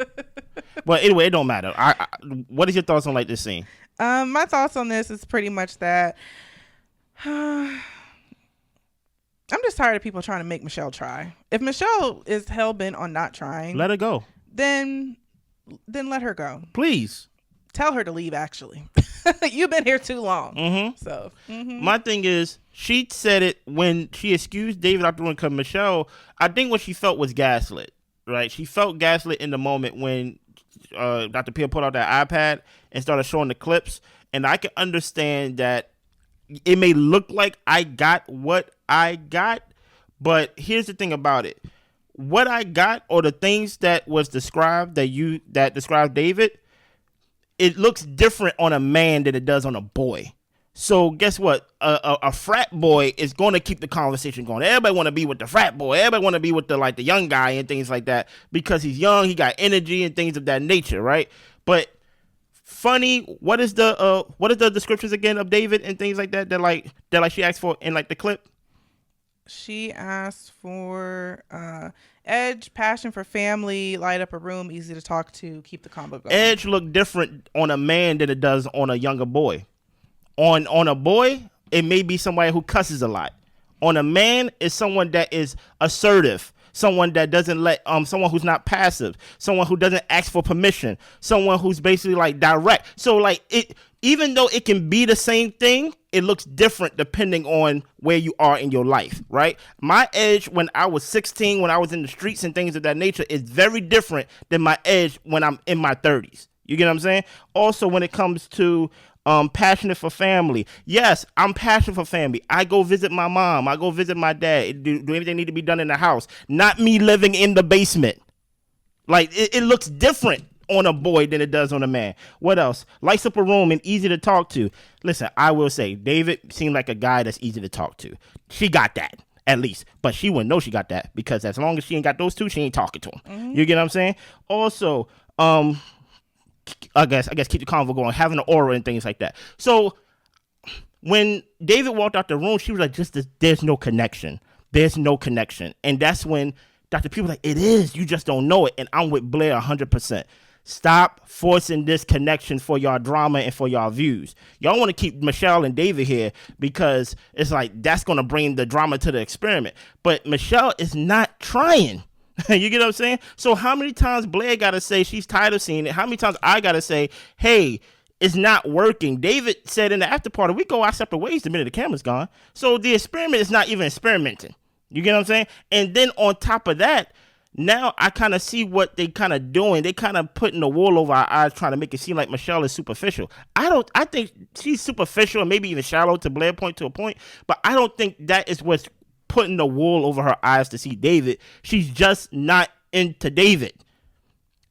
But anyway, it don't matter. What is your thoughts on this scene? My thoughts on this is pretty much that I'm just tired of people trying to make Michelle try. If Michelle is hell-bent on not trying, let her go. Then let her go. Please. Tell her to leave, actually. You've been here too long. So my thing is, she said it when she excused David out the room because Michelle, I think what she felt was gaslit, right? She felt gaslit in the moment when Dr. Pia put out that iPad and started showing the clips. And I can understand that it may look like I got what I got, but here's the thing about it. What I got, or the things that was described that described David, it looks different on a man than it does on a boy. So guess what? A frat boy is going to keep the conversation going. Everybody want to be with the frat boy. Everybody want to be with the young guy and things like that because he's young. He got energy and things of that nature, right? But funny, what is the descriptions again of David and things like that that she asked for in the clip? She asked for edge, passion for family, light up a room, easy to talk to, keep the combo going. Edge look different on a man than it does on a younger boy. On a boy, it may be somebody who cusses a lot. On a man, it's someone that is assertive, someone that doesn't someone who's not passive, someone who doesn't ask for permission, someone who's basically direct. So even though it can be the same thing, it looks different depending on where you are in your life, right? My edge when I was 16, when I was in the streets and things of that nature, is very different than my edge when I'm in my 30s. You get what I'm saying? Also, when it comes to passionate for family, yes, I'm passionate for family. I go visit my mom. I go visit my dad. Do anything need to be done in the house? Not me living in the basement. It looks different on a boy than it does on a man. What else? Lights up a room and easy to talk to. Listen, I will say, David seemed like a guy that's easy to talk to. She got that, at least. But she wouldn't know she got that because as long as she ain't got those two, she ain't talking to him. Mm-hmm. You get what I'm saying? Also, I guess keep the convo going, having an aura and things like that. So when David walked out the room, she was like, there's no connection. There's no connection. And that's when Dr. P was like, it is. You just don't know it. And I'm with Blair 100%. Stop forcing this connection for y'all drama and for y'all views. Y'all want to keep Michelle and David here because it's like that's going to bring the drama to the experiment. But Michelle is not trying. You get what I'm saying? So how many times Blair got to say she's tired of seeing it? How many times I got to say, hey, it's not working? David said in the after party, we go our separate ways the minute the camera's gone. So the experiment is not even experimenting. You get what I'm saying? And then on top of that, now I kind of see what they kind of doing. They kind of putting the wool over our eyes, trying to make it seem like Michelle is superficial. I think she's superficial and maybe even shallow to Blair point to a point, but I don't think that is what's putting the wool over her eyes to see David. She's just not into David.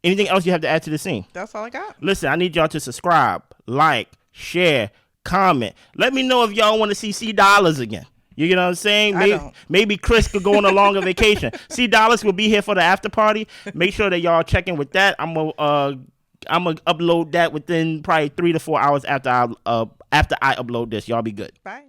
Anything else you have to add to the scene? That's all I got. Listen, I need y'all to subscribe, like, share, comment. Let me know if y'all want to see C Dollars again. You get what I'm saying? Maybe Chris could go on a longer vacation. C Dollars will be here for the after party. Make sure that y'all check in with that. I'm gonna upload that within probably 3 to 4 hours after I upload this. Y'all be good. Bye.